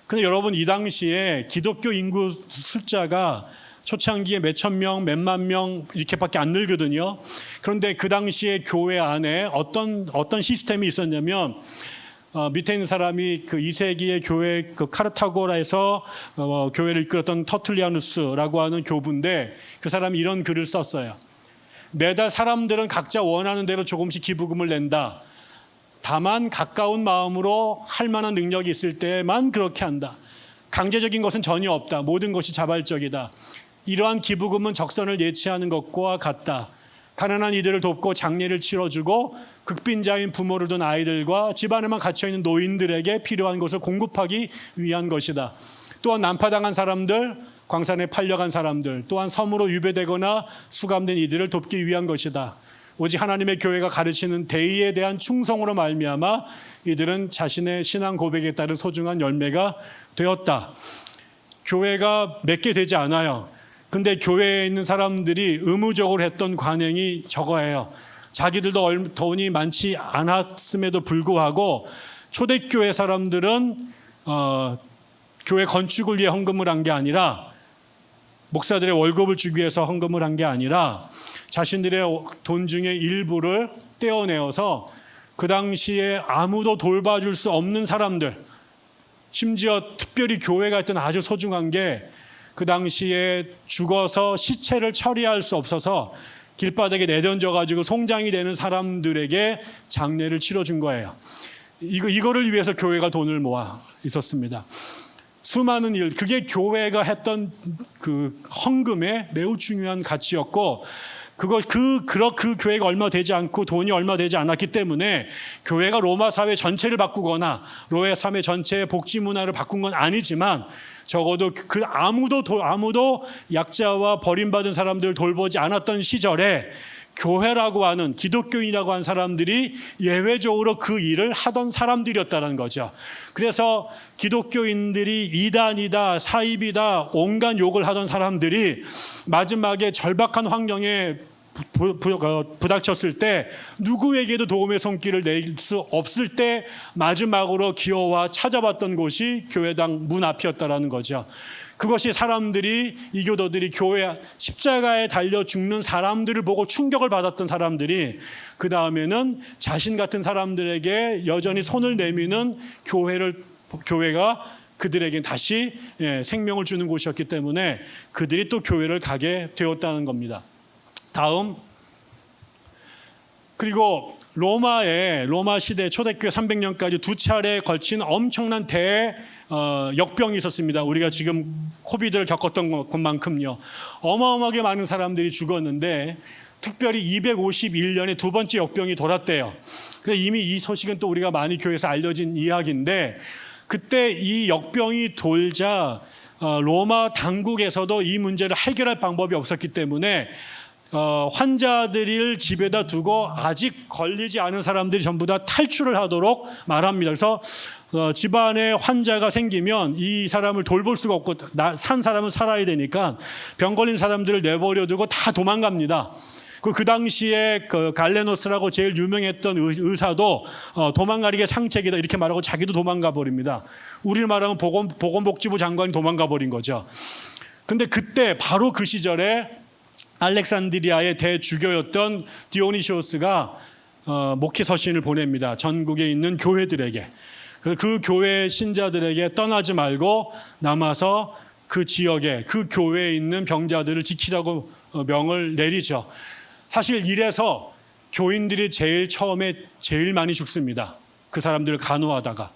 근데 여러분, 이 당시에 기독교 인구 숫자가 초창기에 몇천 명, 몇만 명 이렇게밖에 안 늘거든요. 그런데 그 당시에 교회 안에 어떤 시스템이 있었냐면, 밑에 있는 사람이 그 2세기의 교회 그 카르타고라에서 교회를 이끌었던 터툴리아누스라고 하는 교부인데, 그 사람이 이런 글을 썼어요. 매달 사람들은 각자 원하는 대로 조금씩 기부금을 낸다. 다만 가까운 마음으로 할 만한 능력이 있을 때만 그렇게 한다. 강제적인 것은 전혀 없다. 모든 것이 자발적이다. 이러한 기부금은 적선을 예치하는 것과 같다. 가난한 이들을 돕고 장례를 치러주고 극빈자인 부모를 둔 아이들과 집안에만 갇혀있는 노인들에게 필요한 것을 공급하기 위한 것이다. 또한 난파당한 사람들, 광산에 팔려간 사람들, 또한 섬으로 유배되거나 수감된 이들을 돕기 위한 것이다. 오직 하나님의 교회가 가르치는 대의에 대한 충성으로 말미암아 이들은 자신의 신앙 고백에 따른 소중한 열매가 되었다. 교회가 몇 개 되지 않아요. 근데 교회에 있는 사람들이 의무적으로 했던 관행이 저거예요. 자기들도 돈이 많지 않았음에도 불구하고 초대교회 사람들은 교회 건축을 위해 헌금을 한 게 아니라, 목사들의 월급을 주기 위해서 헌금을 한 게 아니라 자신들의 돈 중에 일부를 떼어내어서 그 당시에 아무도 돌봐줄 수 없는 사람들, 심지어 특별히 교회가 했던 아주 소중한 게 그 당시에 죽어서 시체를 처리할 수 없어서 길바닥에 내던져가지고 송장이 되는 사람들에게 장례를 치러준 거예요. 이거를 위해서 교회가 돈을 모아 있었습니다. 수많은 일, 그게 교회가 했던 그 헌금의 매우 중요한 가치였고, 그 교회가 얼마 되지 않고 돈이 얼마 되지 않았기 때문에 교회가 로마 사회 전체를 바꾸거나 로마 사회 전체의 복지 문화를 바꾼 건 아니지만, 적어도 아무도 약자와 버림받은 사람들을 돌보지 않았던 시절에 교회라고 하는, 기독교인이라고 하는 사람들이 예외적으로 그 일을 하던 사람들이었다는 거죠. 그래서 기독교인들이 이단이다, 사입이다, 온갖 욕을 하던 사람들이 마지막에 절박한 환경에 부닥쳤을 때, 누구에게도 도움의 손길을 낼 수 없을 때 마지막으로 기어와 찾아봤던 곳이 교회당 문 앞이었다라는 거죠. 그것이 사람들이, 이교도들이 교회 십자가에 달려 죽는 사람들을 보고 충격을 받았던 사람들이 그 다음에는 자신 같은 사람들에게 여전히 손을 내미는 교회가 그들에게 다시 생명을 주는 곳이었기 때문에 그들이 또 교회를 가게 되었다는 겁니다. 다음, 그리고 로마 시대 초대교회 300년까지 두 차례에 걸친 엄청난 역병이 있었습니다. 우리가 지금 코비드를 겪었던 것만큼요. 어마어마하게 많은 사람들이 죽었는데 특별히 251년에 두 번째 역병이 돌았대요. 그래서 이미 이 소식은 또 우리가 많이 교회에서 알려진 이야기인데, 그때 이 역병이 돌자 로마 당국에서도 이 문제를 해결할 방법이 없었기 때문에 환자들을 집에다 두고 아직 걸리지 않은 사람들이 전부 다 탈출을 하도록 말합니다. 그래서 집안에 환자가 생기면 이 사람을 돌볼 수가 없고 산 사람은 살아야 되니까 병 걸린 사람들을 내버려 두고 다 도망갑니다. 그 당시에 그 갈레노스라고 제일 유명했던 의사도 도망가는 게 상책이다 이렇게 말하고 자기도 도망가 버립니다. 우리를 말하면 보건복지부 장관이 도망가 버린 거죠. 근데 그때 바로 그 시절에 알렉산드리아의 대주교였던 디오니시오스가 목회 서신을 보냅니다. 전국에 있는 교회들에게. 그 교회 신자들에게 떠나지 말고 남아서 그 지역에 그 교회에 있는 병자들을 지키라고 명을 내리죠. 사실 이래서 교인들이 처음에 제일 많이 죽습니다. 그 사람들을 간호하다가.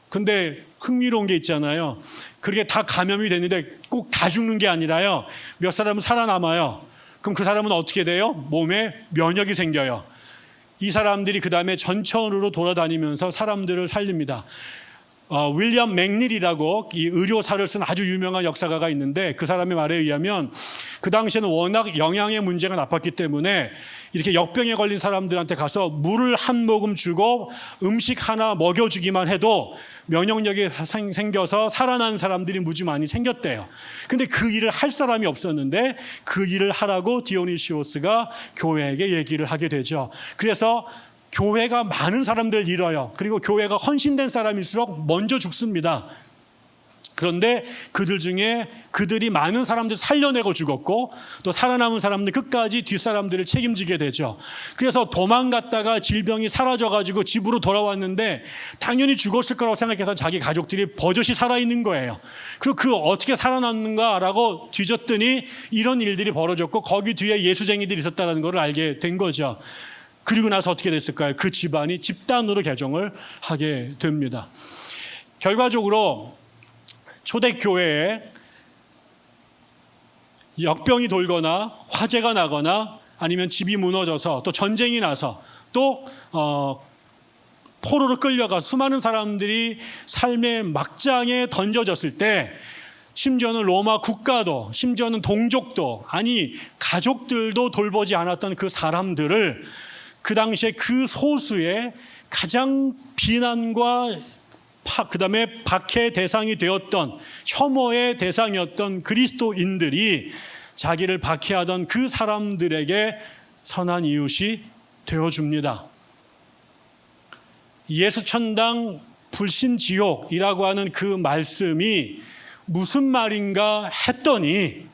근데 흥미로운 게 있잖아요. 그게 다 감염이 됐는데 꼭 다 죽는 게 아니라요. 몇 사람은 살아남아요. 그럼 그 사람은 어떻게 돼요? 몸에 면역이 생겨요. 이 사람들이 그 다음에 전천후로 돌아다니면서 사람들을 살립니다. 윌리엄 맥닐이라고 이 의료사를 쓴 아주 유명한 역사가가 있는데, 그 사람의 말에 의하면 그 당시에는 워낙 영양의 문제가 나빴기 때문에 이렇게 역병에 걸린 사람들한테 가서 물을 한 모금 주고 음식 하나 먹여주기만 해도 면역력이 생겨서 살아난 사람들이 무지 많이 생겼대요. 근데 그 일을 할 사람이 없었는데 그 일을 하라고 디오니시오스가 교회에게 얘기를 하게 되죠. 그래서 교회가 많은 사람들을 잃어요. 그리고 교회가 헌신된 사람일수록 먼저 죽습니다. 그런데 그들 중에 그들이 많은 사람들 살려내고 죽었고, 또 살아남은 사람들 끝까지 뒷사람들을 책임지게 되죠. 그래서 도망갔다가 질병이 사라져가지고 집으로 돌아왔는데 당연히 죽었을 거라고 생각해서 자기 가족들이 버젓이 살아있는 거예요. 그리고 그 어떻게 살아났는가라고 뒤졌더니 이런 일들이 벌어졌고 거기 뒤에 예수쟁이들이 있었다는 걸 알게 된 거죠. 그리고 나서 어떻게 됐을까요? 그 집안이 집단으로 개종을 하게 됩니다. 결과적으로 초대교회에 역병이 돌거나 화재가 나거나 아니면 집이 무너져서 또 전쟁이 나서 또 포로로 끌려가 수많은 사람들이 삶의 막장에 던져졌을 때, 심지어는 로마 국가도, 심지어는 동족도, 아니 가족들도 돌보지 않았던 그 사람들을 그 당시에 그 소수의 가장 비난과 그 다음에 박해의 대상이 되었던, 혐오의 대상이었던 그리스도인들이 자기를 박해하던 그 사람들에게 선한 이웃이 되어줍니다. 예수천당 불신지옥이라고 하는 그 말씀이 무슨 말인가 했더니,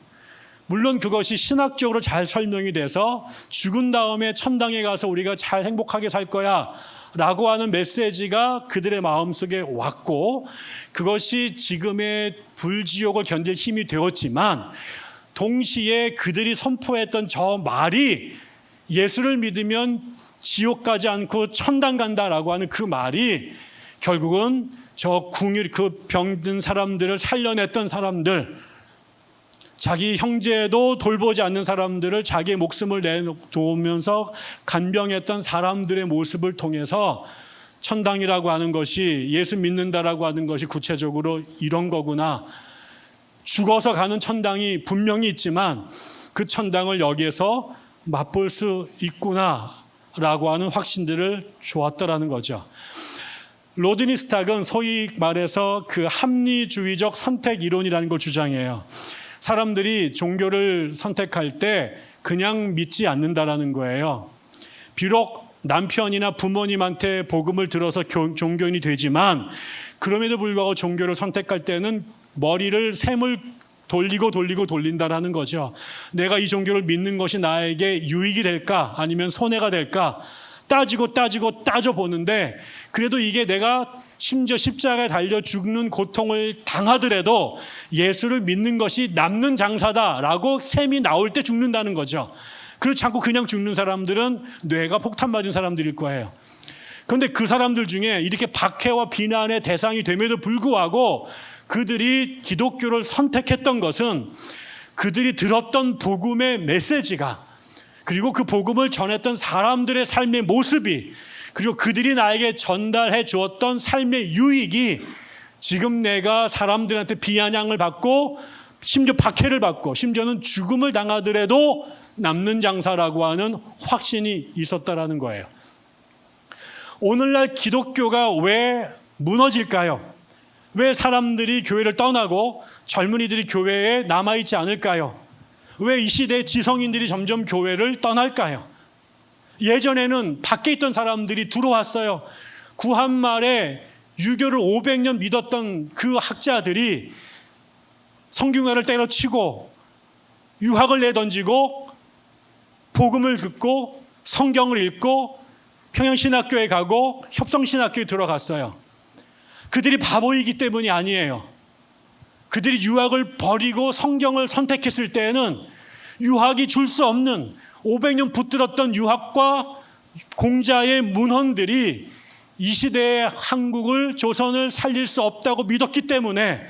물론 그것이 신학적으로 잘 설명이 돼서 죽은 다음에 천당에 가서 우리가 잘 행복하게 살 거야 라고 하는 메시지가 그들의 마음속에 왔고, 그것이 지금의 불지옥을 견딜 힘이 되었지만, 동시에 그들이 선포했던 저 말이 예수를 믿으면 지옥 가지 않고 천당 간다라고 하는 그 말이 결국은 저 그 병든 사람들을 살려냈던 사람들, 자기 형제도 돌보지 않는 사람들을 자기의 목숨을 내놓으면서 간병했던 사람들의 모습을 통해서 천당이라고 하는 것이, 예수 믿는다라고 하는 것이 구체적으로 이런 거구나, 죽어서 가는 천당이 분명히 있지만 그 천당을 여기에서 맛볼 수 있구나라고 하는 확신들을 주었더라는 거죠. 로드니 스탁은 소위 말해서 그 합리주의적 선택 이론이라는 걸 주장해요. 사람들이 종교를 선택할 때 그냥 믿지 않는다라는 거예요. 비록 남편이나 부모님한테 복음을 들어서 종교인이 되지만, 그럼에도 불구하고 종교를 선택할 때는 머리를 샘을 돌린다라는 거죠. 내가 이 종교를 믿는 것이 나에게 유익이 될까 아니면 손해가 될까 따져보는데, 그래도 이게 내가 심지어 십자가에 달려 죽는 고통을 당하더라도 예수를 믿는 것이 남는 장사다라고 셈이 나올 때 죽는다는 거죠. 그렇지 않고 그냥 죽는 사람들은 뇌가 폭탄 맞은 사람들일 거예요. 그런데 그 사람들 중에 이렇게 박해와 비난의 대상이 됨에도 불구하고 그들이 기독교를 선택했던 것은 그들이 들었던 복음의 메시지가, 그리고 그 복음을 전했던 사람들의 삶의 모습이, 그리고 그들이 나에게 전달해 주었던 삶의 유익이 지금 내가 사람들한테 비아냥을 받고 심지어 박해를 받고 심지어는 죽음을 당하더라도 남는 장사라고 하는 확신이 있었다라는 거예요. 오늘날 기독교가 왜 무너질까요? 왜 사람들이 교회를 떠나고 젊은이들이 교회에 남아있지 않을까요? 왜 이 시대의 지성인들이 점점 교회를 떠날까요? 예전에는 밖에 있던 사람들이 들어왔어요. 구한말에 유교를 500년 믿었던 그 학자들이 성균관을 때려치고 유학을 내던지고 복음을 듣고 성경을 읽고 평양신학교에 가고 협성신학교에 들어갔어요. 그들이 바보이기 때문이 아니에요. 그들이 유학을 버리고 성경을 선택했을 때에는 유학이 줄 수 없는 500년 붙들었던 유학과 공자의 문헌들이 이 시대의 한국을, 조선을 살릴 수 없다고 믿었기 때문에,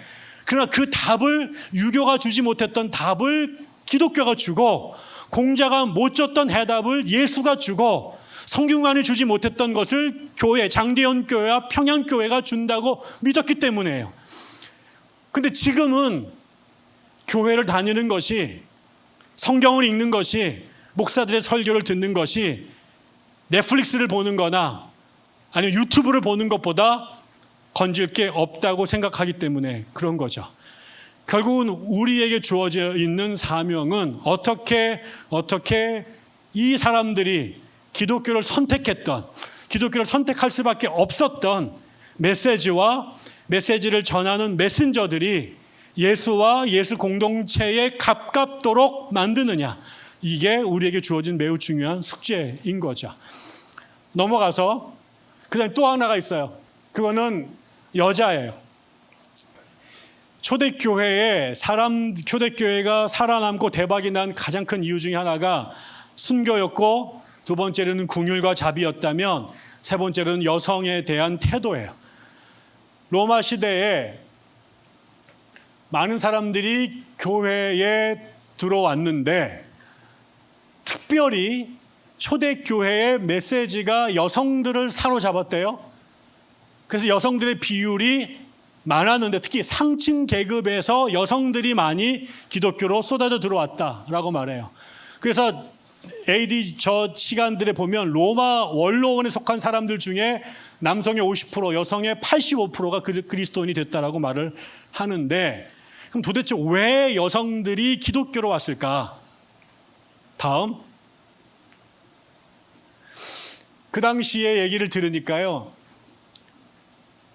그러나 그 답을, 유교가 주지 못했던 답을 기독교가 주고, 공자가 못 줬던 해답을 예수가 주고, 성균관이 주지 못했던 것을 교회, 장대현 교회와 평양교회가 준다고 믿었기 때문이에요. 근데 지금은 교회를 다니는 것이, 성경을 읽는 것이, 목사들의 설교를 듣는 것이 넷플릭스를 보는 거나 아니면 유튜브를 보는 것보다 건질 게 없다고 생각하기 때문에 그런 거죠. 결국은 우리에게 주어져 있는 사명은 어떻게 이 사람들이 기독교를 선택했던, 기독교를 선택할 수밖에 없었던 메시지와 메시지를 전하는 메신저들이 예수와 예수 공동체에 가깝도록 만드느냐, 이게 우리에게 주어진 매우 중요한 숙제인 거죠. 넘어가서 그다음에 또 하나가 있어요. 그거는 여자예요. 초대교회가 살아남고 대박이 난 가장 큰 이유 중에 하나가 순교였고, 두 번째로는 궁율과 자비였다면, 세 번째로는 여성에 대한 태도예요. 로마 시대에 많은 사람들이 교회에 들어왔는데 특별히 초대교회의 메시지가 여성들을 사로잡았대요. 그래서 여성들의 비율이 많았는데, 특히 상층 계급에서 여성들이 많이 기독교로 쏟아져 들어왔다라고 말해요. 그래서 AD 저 시간들에 보면 로마 원로원에 속한 사람들 중에 남성의 50%, 여성의 85%가 그리스도인이 됐다라고 말을 하는데, 그럼 도대체 왜 여성들이 기독교로 왔을까? 다음. 그 당시의 얘기를 들으니까요,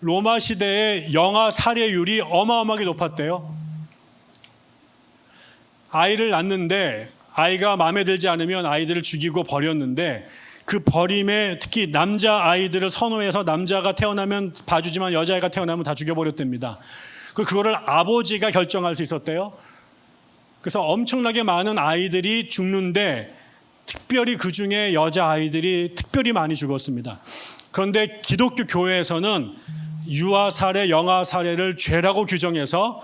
로마 시대의 영아 살해율이 어마어마하게 높았대요. 아이를 낳는데 아이가 마음에 들지 않으면 아이들을 죽이고 버렸는데, 그 버림에 특히 남자 아이들을 선호해서 남자가 태어나면 봐주지만 여자아이가 태어나면 다 죽여버렸답니다. 그거를 아버지가 결정할 수 있었대요. 그래서 엄청나게 많은 아이들이 죽는데 특별히 그 중에 여자아이들이 특별히 많이 죽었습니다. 그런데 기독교 교회에서는 유아 살해, 영아 살해를 죄라고 규정해서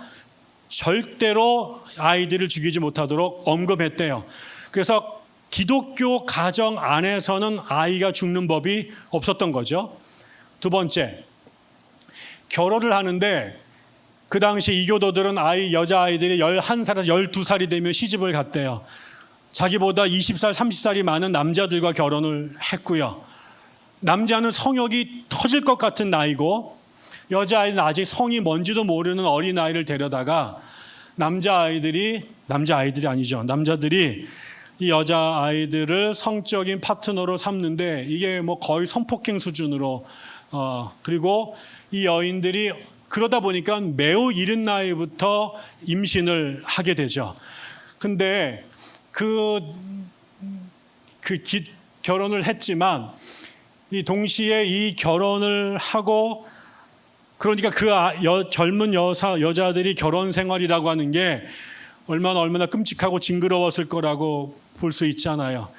절대로 아이들을 죽이지 못하도록 엄금했대요. 그래서 기독교 가정 안에서는 아이가 죽는 법이 없었던 거죠. 두 번째, 결혼을 하는데 그 당시 이교도들은 여자아이들이 11살에서 12살이 되면 시집을 갔대요. 자기보다 20살, 30살이 많은 남자들과 결혼을 했고요. 남자는 성욕이 터질 것 같은 나이고, 여자아이는 아직 성이 뭔지도 모르는 어린아이를 데려다가 남자들이 이 여자아이들을 성적인 파트너로 삼는데, 이게 뭐 거의 성폭행 수준으로, 그리고 이 여인들이 그러다 보니까 매우 이른 나이부터 임신을 하게 되죠. 근데 결혼을 했지만, 이 동시에 이 결혼을 하고, 그러니까 젊은 여자들이 결혼 생활이라고 하는 게 얼마나 끔찍하고 징그러웠을 거라고 볼 수 있잖아요.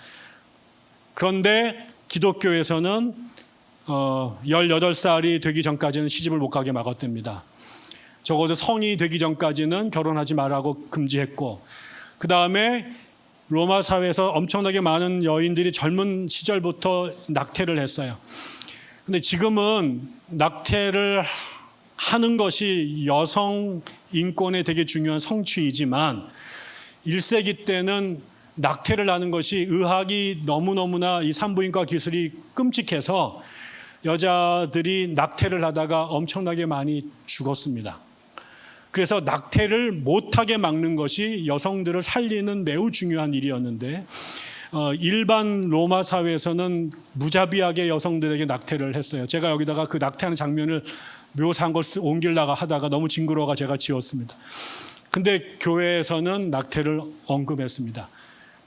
그런데 기독교에서는 18살이 되기 전까지는 시집을 못 가게 막았답니다. 적어도 성인이 되기 전까지는 결혼하지 말라고 금지했고, 그 다음에 로마 사회에서 엄청나게 많은 여인들이 젊은 시절부터 낙태를 했어요. 근데 지금은 낙태를 하는 것이 여성 인권에 되게 중요한 성취이지만 1세기 때는 낙태를 하는 것이 의학이 너무너무나 이 산부인과 기술이 끔찍해서 여자들이 낙태를 하다가 엄청나게 많이 죽었습니다. 그래서 낙태를 못하게 막는 것이 여성들을 살리는 매우 중요한 일이었는데 일반 로마 사회에서는 무자비하게 여성들에게 낙태를 했어요. 제가 여기다가 그 낙태하는 장면을 묘사한 걸 옮기려고 하다가 너무 징그러워서 제가 지웠습니다. 근데 교회에서는 낙태를 언급했습니다.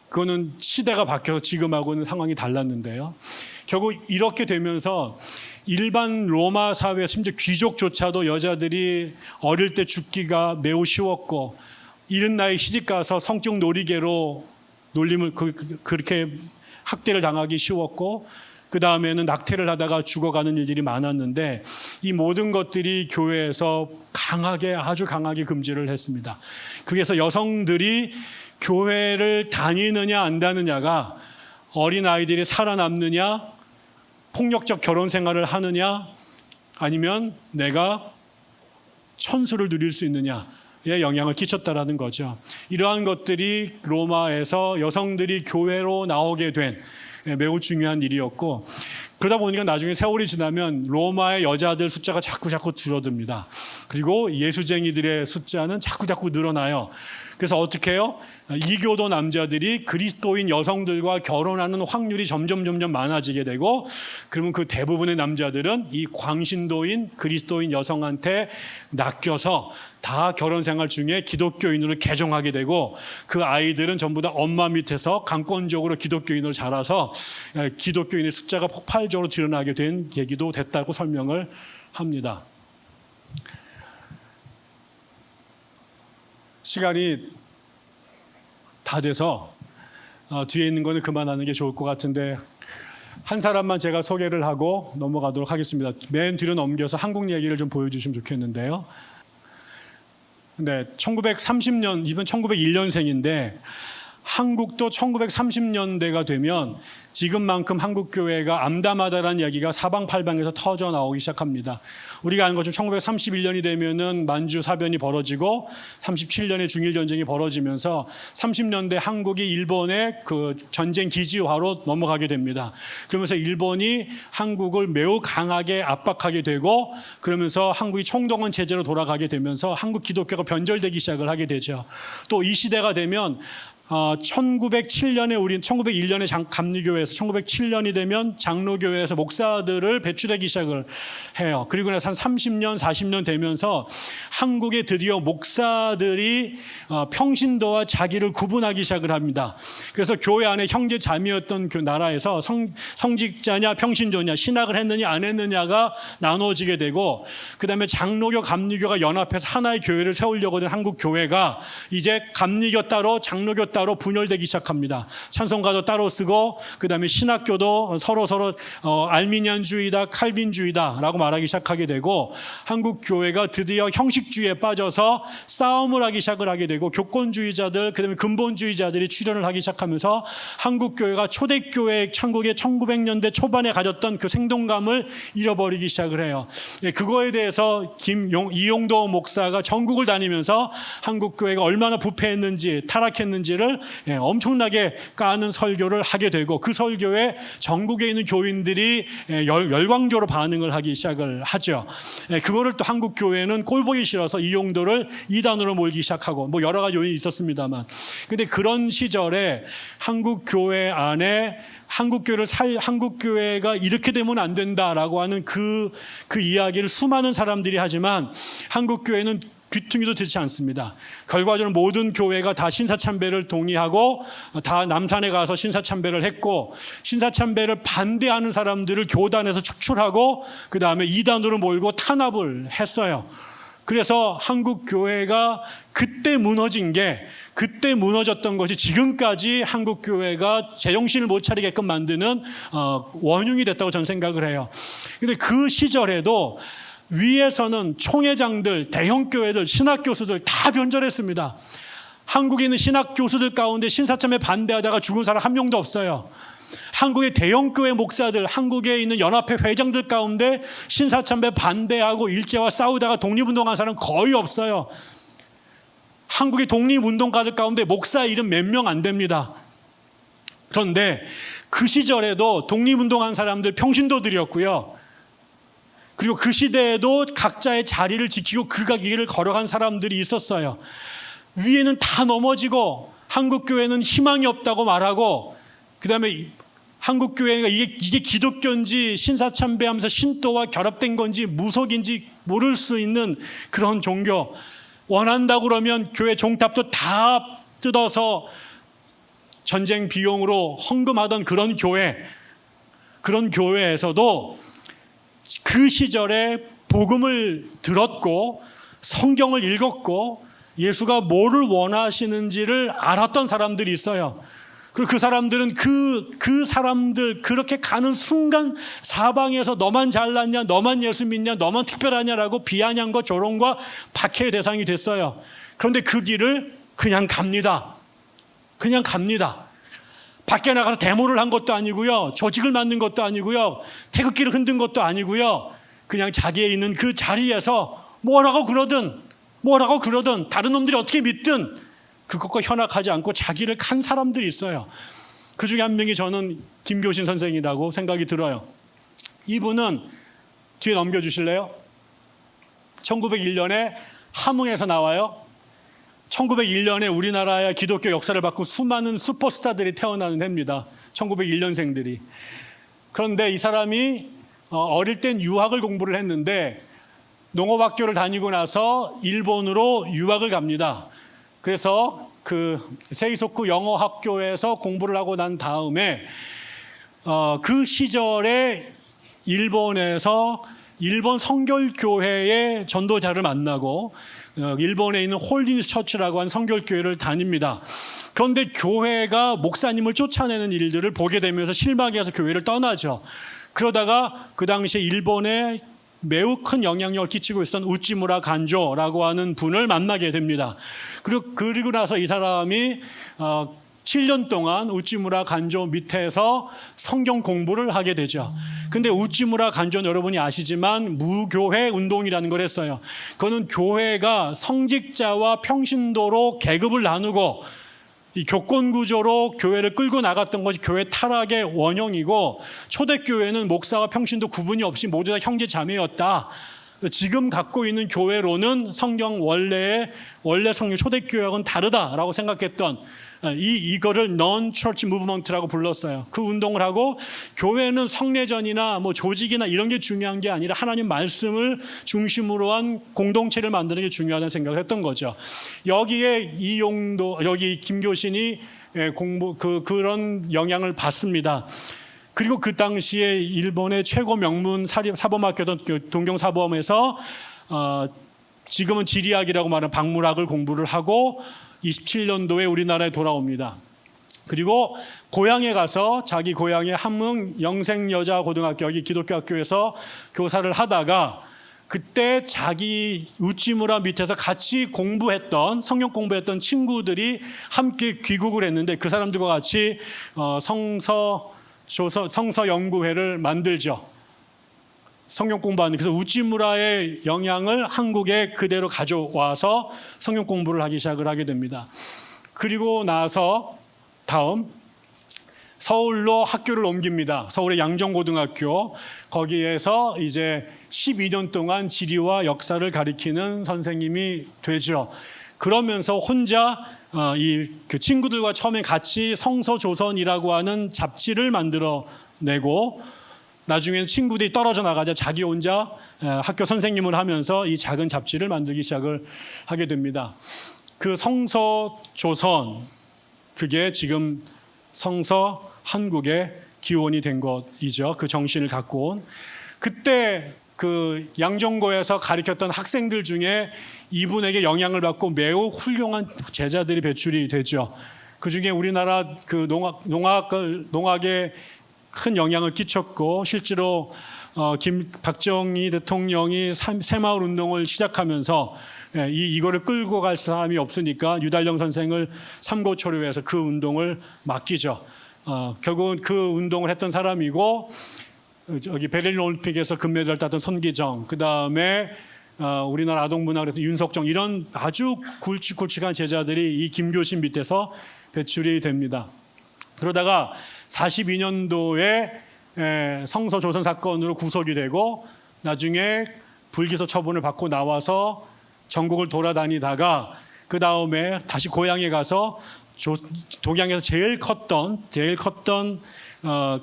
그거는 시대가 바뀌어서 지금하고는 상황이 달랐는데요. 결국 이렇게 되면서 일반 로마 사회, 심지어 귀족조차도 여자들이 어릴 때 죽기가 매우 쉬웠고 이른 나이 시집가서 성적 놀이개로 놀림을 그렇게 학대를 당하기 쉬웠고 그 다음에는 낙태를 하다가 죽어가는 일들이 많았는데 이 모든 것들이 교회에서 아주 강하게 금지를 했습니다. 그래서 여성들이 교회를 다니느냐 안 다니느냐가 어린 아이들이 살아남느냐, 폭력적 결혼 생활을 하느냐, 아니면 내가 천수를 누릴 수 있느냐에 영향을 끼쳤다라는 거죠. 이러한 것들이 로마에서 여성들이 교회로 나오게 된 매우 중요한 일이었고, 그러다 보니까 나중에 세월이 지나면 로마의 여자들 숫자가 자꾸 줄어듭니다. 그리고 예수쟁이들의 숫자는 자꾸 늘어나요. 그래서 어떻게 해요? 이교도 남자들이 그리스도인 여성들과 결혼하는 확률이 점점 많아지게 되고, 그러면 그 대부분의 남자들은 이 광신도인 그리스도인 여성한테 낚여서 다 결혼 생활 중에 기독교인으로 개종하게 되고, 그 아이들은 전부 다 엄마 밑에서 강권적으로 기독교인으로 자라서 기독교인의 숫자가 폭발적으로 드러나게 된 계기도 됐다고 설명을 합니다. 시간이 다 돼서 뒤에 있는 거는 그만하는 게 좋을 것 같은데 한 사람만 제가 소개를 하고 넘어가도록 하겠습니다. 맨 뒤로 넘겨서 한국 얘기를 좀 보여주시면 좋겠는데요. 네, 1930년, 이번 1901년생인데 한국도 1930년대가 되면 지금만큼 한국교회가 암담하다라는 얘기가 사방팔방에서 터져 나오기 시작합니다. 우리가 아는 것처럼 1931년이 되면은 만주 사변이 벌어지고 37년에 중일전쟁이 벌어지면서 30년대 한국이 일본의 그 전쟁 기지화로 넘어가게 됩니다. 그러면서 일본이 한국을 매우 강하게 압박하게 되고, 그러면서 한국이 총동원 체제로 돌아가게 되면서 한국 기독교가 변절되기 시작을 하게 되죠. 또 이 시대가 되면 1907년에 우린 1901년에 감리교회에서 1907년이 되면 장로교회에서 목사들을 배출하기 시작을 해요. 그리고 나서 한 30년, 40년 되면서 한국에 드디어 목사들이 평신도와 자기를 구분하기 시작을 합니다. 그래서 교회 안에 형제 자매였던 그 나라에서 성직자냐 평신도냐, 신학을 했느냐 안 했느냐가 나눠지게 되고, 그 다음에 장로교, 감리교가 연합해서 하나의 교회를 세우려고 된 한국 교회가 이제 감리교 따로 장로교 따로 분열되기 시작합니다. 찬송가도 따로 쓰고, 그 다음에 신학교도 서로 알미니안주의다, 칼빈주의다라고 말하기 시작하게 되고, 한국 교회가 드디어 형식주의에 빠져서 싸움을 하기 시작을 하게 되고, 교권주의자들, 그 다음에 근본주의자들이 출현을 하기 시작하면서 한국 교회가 초대교회 천국의 1900년대 초반에 가졌던 그 생동감을 잃어버리기 시작을 해요. 그거에 대해서 이용도 목사가 전국을 다니면서 한국 교회가 얼마나 부패했는지, 타락했는지를 엄청나게 까는 설교를 하게 되고, 그 설교에 전국에 있는 교인들이 열광적으로 반응을 하기 시작을 하죠. 그거를 또 한국 교회는 꼴보기 싫어서 이용도를 이단으로 몰기 시작하고, 뭐 여러 가지 요인이 있었습니다만, 근데 그런 시절에 한국 교회 안에 한국 교회가 이렇게 되면 안 된다라고 하는 그 이야기를 수많은 사람들이 하지만 한국 교회는 귀퉁이도 듣지 않습니다. 결과적으로 모든 교회가 다 신사참배를 동의하고 다 남산에 가서 신사참배를 했고, 신사참배를 반대하는 사람들을 교단에서 축출하고 그 다음에 이단으로 몰고 탄압을 했어요. 그래서 한국 교회가 그때 무너진 게 그때 무너졌던 것이 지금까지 한국 교회가 제정신을 못 차리게끔 만드는 원흉이 됐다고 저는 생각을 해요. 근데 그 시절에도 위에서는 총회장들, 대형 교회들, 신학 교수들 다 변절했습니다. 한국에 있는 신학 교수들 가운데 신사참에 반대하다가 죽은 사람 한 명도 없어요. 한국의 대형 교회 목사들, 한국에 있는 연합회 회장들 가운데 신사참배 반대하고 일제와 싸우다가 독립운동한 사람 거의 없어요. 한국의 독립운동가들 가운데 목사 이름 몇 명 안 됩니다. 그런데 그 시절에도 독립운동한 사람들 평신도들이었고요. 그리고 그 시대에도 각자의 자리를 지키고 그 길을 걸어간 사람들이 있었어요. 위에는 다 넘어지고 한국 교회는 희망이 없다고 말하고, 그 다음에 한국 교회가 이게 기독교인지 신사참배하면서 신도와 결합된 건지 무속인지 모를 수 있는 그런 종교, 원한다고 그러면 교회 종탑도 다 뜯어서 전쟁 비용으로 헌금하던 그런 교회에서도 그 시절에 복음을 들었고 성경을 읽었고 예수가 뭐를 원하시는지를 알았던 사람들이 있어요. 그리고 그 사람들은 그 사람들 그렇게 가는 순간 사방에서 너만 잘났냐, 너만 예수 믿냐, 너만 특별하냐라고 비아냥과 조롱과 박해의 대상이 됐어요. 그런데 그 길을 그냥 갑니다. 그냥 갑니다. 밖에 나가서 데모를 한 것도 아니고요, 조직을 만든 것도 아니고요, 태극기를 흔든 것도 아니고요, 그냥 자기의 있는 그 자리에서 뭐라고 그러든 다른 놈들이 어떻게 믿든 그것과 현악하지 않고 자기를 간 사람들이 있어요. 그 중에 한 명이 저는 김교신 선생이라고 생각이 들어요. 이분은 뒤에 넘겨주실래요? 1901년에 함흥에서 나와요. 1901년에 우리나라의 기독교 역사를 바꾼 수많은 슈퍼스타들이 태어나는 해입니다. 1901년생들이. 그런데 이 사람이 어릴 땐 유학을 공부를 했는데 농업학교를 다니고 나서 일본으로 유학을 갑니다. 그래서 그 세이소쿠 영어학교에서 공부를 하고 난 다음에 그 시절에 일본에서 일본 성결교회의 전도자를 만나고 일본에 있는 홀리니스 처치라고 한 성결교회를 다닙니다. 그런데 교회가 목사님을 쫓아내는 일들을 보게 되면서 실망해서 교회를 떠나죠. 그러다가 그 당시에 일본에 매우 큰 영향력을 끼치고 있었던 우찌무라 간조라고 하는 분을 만나게 됩니다. 그리고 나서 이 사람이 7년 동안 우찌무라 간조 밑에서 성경 공부를 하게 되죠. 근데 우찌무라 간조는 여러분이 아시지만 무교회 운동이라는 걸 했어요. 그거는 교회가 성직자와 평신도로 계급을 나누고 이 교권 구조로 교회를 끌고 나갔던 것이 교회 타락의 원형이고, 초대교회는 목사와 평신도 구분이 없이 모두 다 형제 자매였다. 지금 갖고 있는 교회로는 성경 원래 성경 초대교회하고는 다르다라고 생각했던 이거를 non-church movement라고 불렀어요. 그 운동을 하고 교회는 성례전이나 뭐 조직이나 이런 게 중요한 게 아니라 하나님 말씀을 중심으로 한 공동체를 만드는 게 중요하다는 생각을 했던 거죠. 여기에 여기 김교신이 그런 영향을 받습니다. 그리고 그 당시에 일본의 최고 명문 사범학교던 동경사범에서 지금은 지리학이라고 말하는 박물학을 공부를 하고 27년도에 우리나라에 돌아옵니다. 그리고 고향에 가서 자기 고향의 함흥 영생여자고등학교, 여기 기독교 학교에서 교사를 하다가 그때 자기 우찌무라 밑에서 같이 성경 공부했던 친구들이 함께 귀국을 했는데 그 사람들과 같이 성서연구회를 만들죠. 성경 공부하는. 그래서 우찌무라의 영향을 한국에 그대로 가져와서 성경 공부를 하기 시작을 하게 됩니다. 그리고 나서 다음 서울로 학교를 옮깁니다. 서울의 양정고등학교. 거기에서 이제 12년 동안 지리와 역사를 가리키는 선생님이 되죠. 그러면서 혼자 그 친구들과 처음에 같이 성서조선이라고 하는 잡지를 만들어내고, 나중에는 친구들이 떨어져 나가자 자기 혼자 학교 선생님을 하면서 이 작은 잡지를 만들기 시작을 하게 됩니다. 그 성서조선, 그게 지금 성서 한국의 기원이 된 것이죠. 그 정신을 갖고 온. 그때 그 양정고에서 가르쳤던 학생들 중에 이분에게 영향을 받고 매우 훌륭한 제자들이 배출이 되죠. 그 중에 우리나라 그 농학에 큰 영향을 끼쳤고, 실제로 박정희 대통령이 새마을 운동을 시작하면서 이거를 끌고 갈 사람이 없으니까 유달령 선생을 삼고초려해서 그 운동을 맡기죠. 결국은 그 운동을 했던 사람이고, 여기 베를린 올림픽에서 금메달 땄던 손기정, 그 다음에 우리나라 아동문화를 했던 윤석정, 이런 아주 굵직굵직한 제자들이 이 김교신 밑에서 배출이 됩니다. 그러다가 42년도에 성서 조선 사건으로 구속이 되고, 나중에 불기소 처분을 받고 나와서 전국을 돌아다니다가 그 다음에 다시 고향에 가서 동양에서 제일 컸던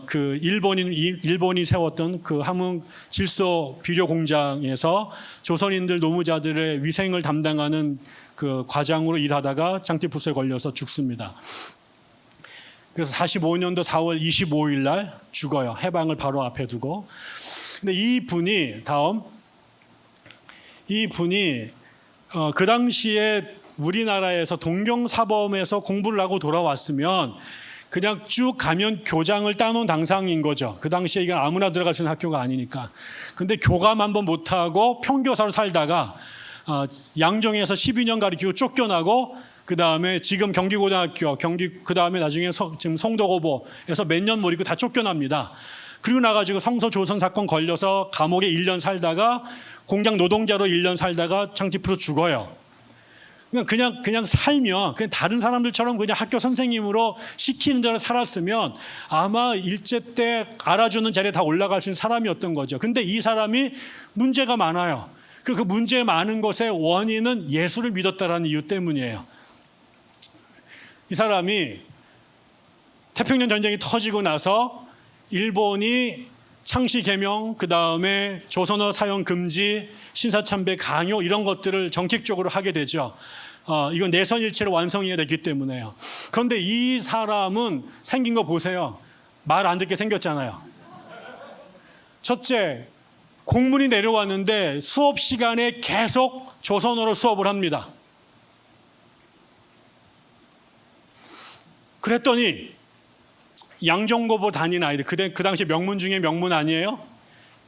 그 일본이 세웠던 그 함흥 질소 비료 공장에서 조선인들 노무자들의 위생을 담당하는 그 과장으로 일하다가 장티푸스에 걸려서 죽습니다. 그래서 45년도 4월 25일 날 죽어요. 해방을 바로 앞에 두고. 근데 이분이 그 당시에 우리나라에서 동경사범에서 공부를 하고 돌아왔으면 그냥 쭉 가면 교장을 따놓은 당상인 거죠. 그 당시에 이건 아무나 들어갈 수 있는 학교가 아니니까. 근데 교감 한번 못하고 평교사로 살다가 양정에서 12년 가르치고 쫓겨나고, 그 다음에 지금 경기고등학교, 그 다음에 나중에 지금 성도고보에서 몇 년 못 있고 다 쫓겨납니다. 그리고 나가지고 성서 조선 사건 걸려서 감옥에 1년 살다가 공장 노동자로 1년 살다가 장티푸스 죽어요. 그냥 살면 그냥 다른 사람들처럼 그냥 학교 선생님으로 시키는 대로 살았으면 아마 일제 때 알아주는 자리에 다 올라갈 수 있는 사람이었던 거죠. 근데 이 사람이 문제가 많아요. 그 문제 많은 것의 원인은 예수를 믿었다라는 이유 때문이에요. 이 사람이 태평양 전쟁이 터지고 나서 일본이 창씨 개명, 그 다음에 조선어 사용 금지, 신사참배 강요, 이런 것들을 정책적으로 하게 되죠. 이건 내선일체로 완성해야 되기 때문에요. 그런데 이 사람은 생긴 거 보세요. 말 안 듣게 생겼잖아요. 첫째, 공문이 내려왔는데 수업 시간에 계속 조선어로 수업을 합니다. 그랬더니 양정고보 다닌 아이들, 그 당시 명문 중에 명문 아니에요?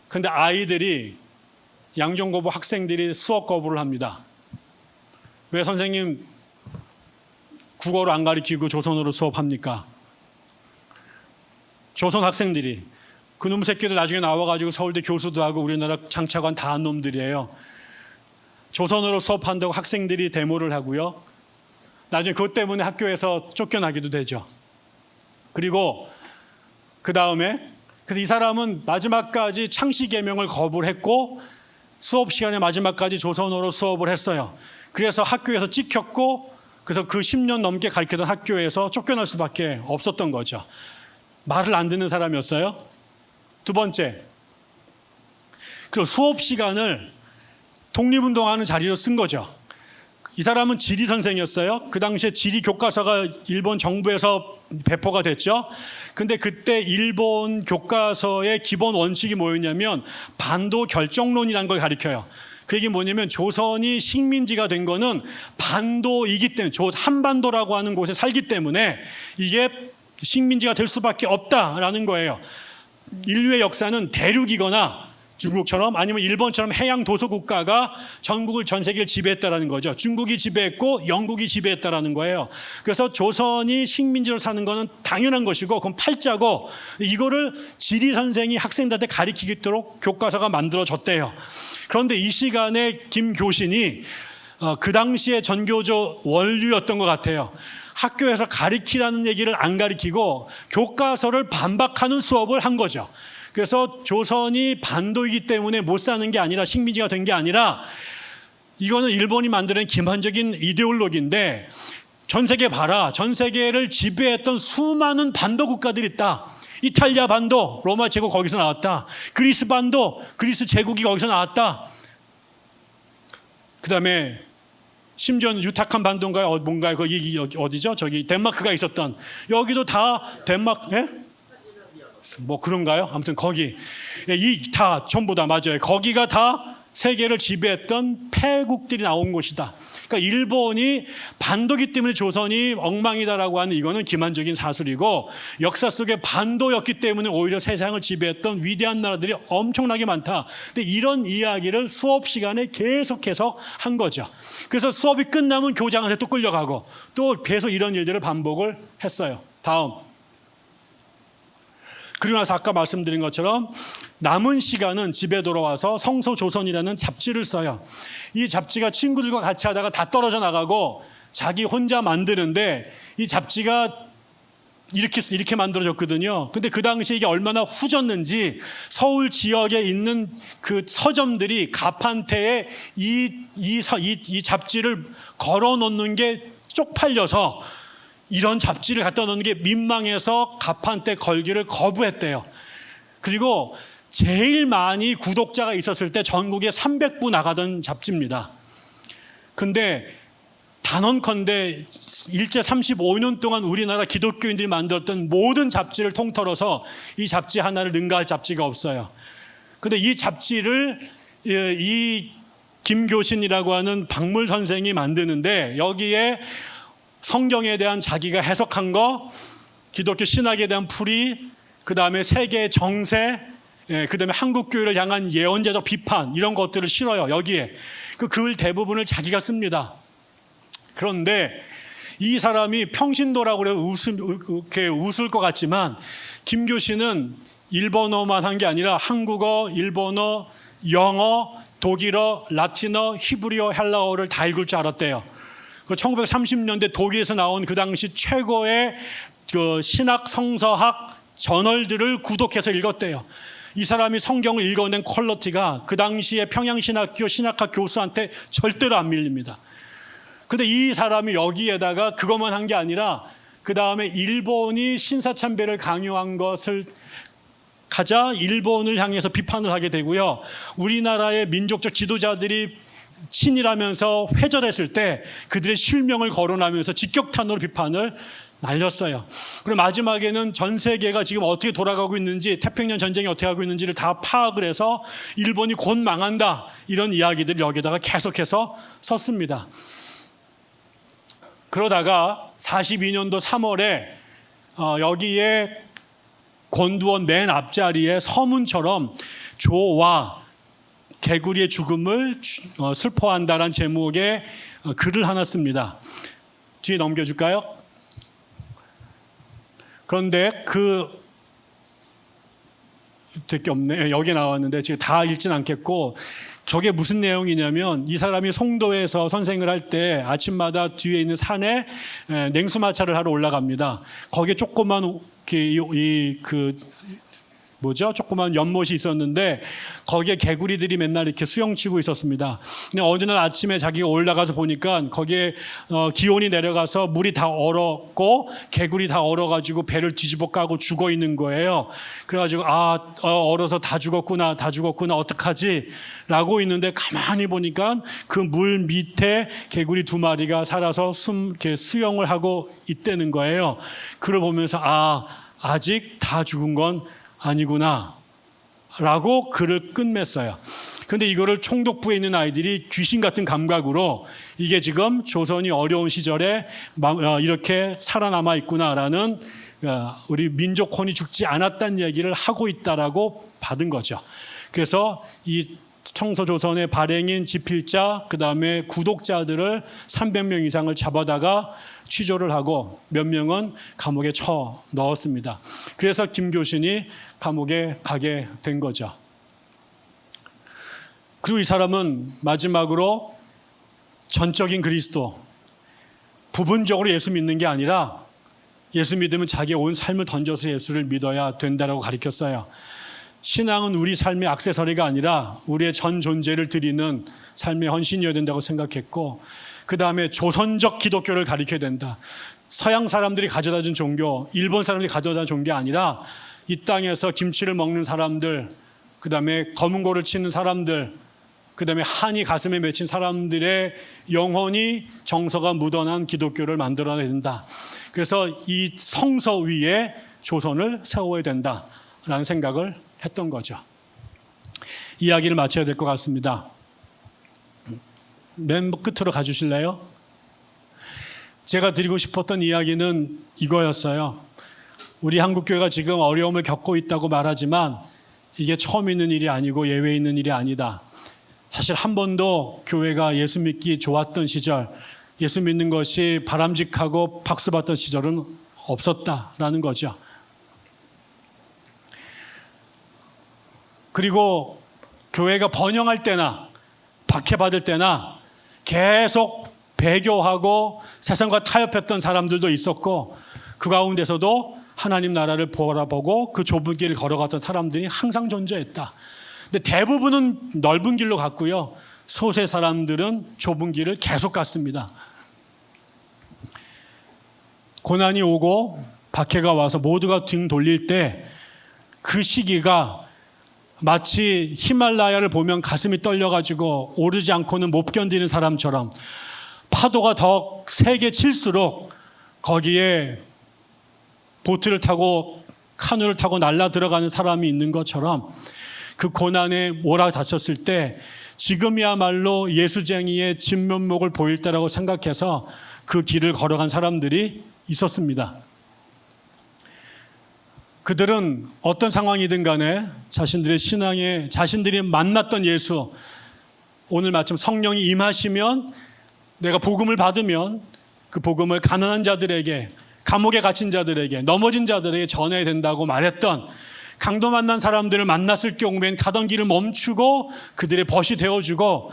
근데 아이들이, 양정고보 학생들이 수업 거부를 합니다. 왜 선생님 국어로 안 가르치고 조선어로 수업합니까? 조선 학생들이, 그놈 새끼들 나중에 나와가지고 서울대 교수도 하고 우리나라 장차관 다 한 놈들이에요. 조선어로 수업한다고 학생들이 데모를 하고요. 나중에 그것 때문에 학교에서 쫓겨나기도 되죠. 그리고 그 다음에, 그래서 이 사람은 마지막까지 창씨 개명을 거부를 했고 수업 시간에 마지막까지 조선어로 수업을 했어요. 그래서 학교에서 찍혔고, 그래서 그 10년 넘게 가르치던 학교에서 쫓겨날 수밖에 없었던 거죠. 말을 안 듣는 사람이었어요. 두 번째, 그리고 수업 시간을 독립운동하는 자리로 쓴 거죠. 이 사람은 지리 선생이었어요. 그 당시에 지리 교과서가 일본 정부에서 배포가 됐죠. 근데 그때 일본 교과서의 기본 원칙이 뭐였냐면 반도 결정론이라는 걸 가르쳐요. 그 얘기 뭐냐면 조선이 식민지가 된 거는 반도이기 때문에, 한반도라고 하는 곳에 살기 때문에 이게 식민지가 될 수밖에 없다라는 거예요. 인류의 역사는 대륙이거나 중국처럼 아니면 일본처럼 해양 도서 국가가 전국을, 전 세계를 지배했다라는 거죠. 중국이 지배했고 영국이 지배했다라는 거예요. 그래서 조선이 식민지로 사는 거는 당연한 것이고 그건 팔자고, 이거를 지리 선생이 학생들한테 가르치도록 교과서가 만들어졌대요. 그런데 이 시간에 김교신이 그 당시에 전교조 원류였던 것 같아요. 학교에서 가르치라는 얘기를 안 가르치고 교과서를 반박하는 수업을 한 거죠. 그래서 조선이 반도이기 때문에 못 사는 게 아니라, 식민지가 된 게 아니라, 이거는 일본이 만들어낸 기만적인 이데올로기인데 전 세계 봐라. 전 세계를 지배했던 수많은 반도 국가들이 있다. 이탈리아 반도, 로마 제국 거기서 나왔다. 그리스 반도, 그리스 제국이 거기서 나왔다. 그 다음에 심지어 유탁한 반도인가요? 뭔가요? 거기 어디죠? 저기 덴마크가 있었던, 여기도 다 덴마크, 예? 뭐 그런가요? 아무튼 거기 이 다 전부 다 맞아요. 거기가 다 세계를 지배했던 패국들이 나온 곳이다. 그러니까 일본이 반도기 때문에 조선이 엉망이다라고 하는 이거는 기만적인 사술이고, 역사 속에 반도였기 때문에 오히려 세상을 지배했던 위대한 나라들이 엄청나게 많다. 근데 이런 이야기를 수업 시간에 계속해서 한 거죠. 그래서 수업이 끝나면 교장한테 또 끌려가고 또 계속 이런 일들을 반복을 했어요. 다음. 그리고 나서 아까 말씀드린 것처럼 남은 시간은 집에 돌아와서 성서조선이라는 잡지를 써요. 이 잡지가 친구들과 같이 하다가 다 떨어져 나가고 자기 혼자 만드는데, 이 잡지가 이렇게 만들어졌거든요. 근데 그 당시에 이게 얼마나 후졌는지 서울 지역에 있는 그 서점들이 가판대에 이 잡지를 걸어 놓는 게 쪽팔려서 이런 잡지를 갖다 놓는 게 민망해서 가판대 걸기를 거부했대요. 그리고 제일 많이 구독자가 있었을 때 전국에 300부 나가던 잡지입니다. 근데 단언컨대 일제 35년 동안 우리나라 기독교인들이 만들었던 모든 잡지를 통틀어서 이 잡지 하나를 능가할 잡지가 없어요. 근데 이 잡지를 이 김교신이라고 하는 박물 선생이 만드는데, 여기에 성경에 대한 자기가 해석한 거, 기독교 신학에 대한 풀이, 그 다음에 세계의 정세, 그 다음에 한국교회를 향한 예언자적 비판, 이런 것들을 실어요. 여기에 그 글 대부분을 자기가 씁니다. 그런데 이 사람이 평신도라고 그래 이렇게 웃을 것 같지만, 김교신은 일본어만 한 게 아니라 한국어, 일본어, 영어, 독일어, 라틴어, 히브리어, 헬라어를 다 읽을 줄 알았대요. 1930년대 독일에서 나온 그 당시 최고의 그 신학 성서학 저널들을 구독해서 읽었대요. 이 사람이 성경을 읽어낸 퀄리티가 그 당시에 평양신학교 신학학 교수한테 절대로 안 밀립니다. 근데 이 사람이 여기에다가 그것만 한 게 아니라 그 다음에 일본이 신사참배를 강요한 것을 가자 일본을 향해서 비판을 하게 되고요. 우리나라의 민족적 지도자들이 친일하면서 회절했을 때 그들의 실명을 거론하면서 직격탄으로 비판을 날렸어요. 그리고 마지막에는 전 세계가 지금 어떻게 돌아가고 있는지, 태평양 전쟁이 어떻게 하고 있는지를 다 파악을 해서 일본이 곧 망한다, 이런 이야기들을 여기다가 계속해서 썼습니다. 그러다가 42년도 3월에 여기에 권두원 맨 앞자리에 서문처럼 조와 개구리의 죽음을 슬퍼한다라는 제목의 글을 하나 씁니다. 뒤에 넘겨줄까요? 그런데 될게 없네. 여기 나왔는데 지금 다 읽진 않겠고, 저게 무슨 내용이냐면, 이 사람이 송도에서 선생을 할 때 아침마다 뒤에 있는 산에 냉수마찰을 하러 올라갑니다. 거기에 조그만 조그만 연못이 있었는데 거기에 개구리들이 맨날 이렇게 수영치고 있었습니다. 근데 어느 날 아침에 자기가 올라가서 보니까 거기에 기온이 내려가서 물이 다 얼었고 개구리 다 얼어가지고 배를 뒤집어 까고 죽어 있는 거예요. 그래가지고 얼어서 다 죽었구나 어떡하지? 라고 있는데 가만히 보니까 그 물 밑에 개구리 2마리가 살아서 이렇게 수영을 하고 있다는 거예요. 그걸 보면서 아직 다 죽은 건 아니구나 라고 글을 끝맺어요. 그런데 이거를 총독부에 있는 아이들이 귀신 같은 감각으로 이게 지금 조선이 어려운 시절에 이렇게 살아남아 있구나라는, 우리 민족혼이 죽지 않았다는 얘기를 하고 있다라고 받은 거죠. 그래서 이 청서조선의 발행인 집필자, 그 다음에 구독자들을 300명 이상을 잡아다가 취조를 하고 몇 명은 감옥에 쳐 넣었습니다. 그래서 김교신이 감옥에 가게 된 거죠. 그리고 이 사람은 마지막으로 전적인 그리스도, 부분적으로 예수 믿는 게 아니라 예수 믿으면 자기의 온 삶을 던져서 예수를 믿어야 된다라고 가르쳤어요. 신앙은 우리 삶의 액세서리가 아니라 우리의 전 존재를 드리는 삶의 헌신이어야 된다고 생각했고, 그 다음에 조선적 기독교를 가르쳐야 된다. 서양 사람들이 가져다 준 종교, 일본 사람들이 가져다 준 게 아니라 이 땅에서 김치를 먹는 사람들, 그 다음에 검은고를 치는 사람들, 그 다음에 한이 가슴에 맺힌 사람들의 영혼이 정서가 묻어난 기독교를 만들어내야 된다. 그래서 이 성서 위에 조선을 세워야 된다 라는 생각을 했던 거죠. 이야기를 마쳐야 될 것 같습니다. 맨 끝으로 가주실래요? 제가 드리고 싶었던 이야기는 이거였어요. 우리 한국교회가 지금 어려움을 겪고 있다고 말하지만 이게 처음 있는 일이 아니고 예외 있는 일이 아니다. 사실 한 번도 교회가 예수 믿기 좋았던 시절, 예수 믿는 것이 바람직하고 박수받던 시절은 없었다라는 거죠. 그리고 교회가 번영할 때나 박해받을 때나 계속 배교하고 세상과 타협했던 사람들도 있었고, 그 가운데서도 하나님 나라를 바라보고 그 좁은 길을 걸어갔던 사람들이 항상 존재했다. 근데 대부분은 넓은 길로 갔고요, 소수의 사람들은 좁은 길을 계속 갔습니다. 고난이 오고 박해가 와서 모두가 등 돌릴 때 그 시기가 마치 히말라야를 보면 가슴이 떨려가지고 오르지 않고는 못 견디는 사람처럼, 파도가 더 세게 칠수록 거기에 보트를 타고 카누를 타고 날라 들어가는 사람이 있는 것처럼, 그 고난에 몰아닥쳤을 때 지금이야말로 예수쟁이의 진면목을 보일 때라고 생각해서 그 길을 걸어간 사람들이 있었습니다. 그들은 어떤 상황이든 간에 자신들의 신앙에, 자신들이 만났던 예수, 오늘 마침 성령이 임하시면, 내가 복음을 받으면 그 복음을 가난한 자들에게, 감옥에 갇힌 자들에게, 넘어진 자들에게 전해야 된다고 말했던, 강도 만난 사람들을 만났을 경우엔 가던 길을 멈추고 그들의 벗이 되어주고,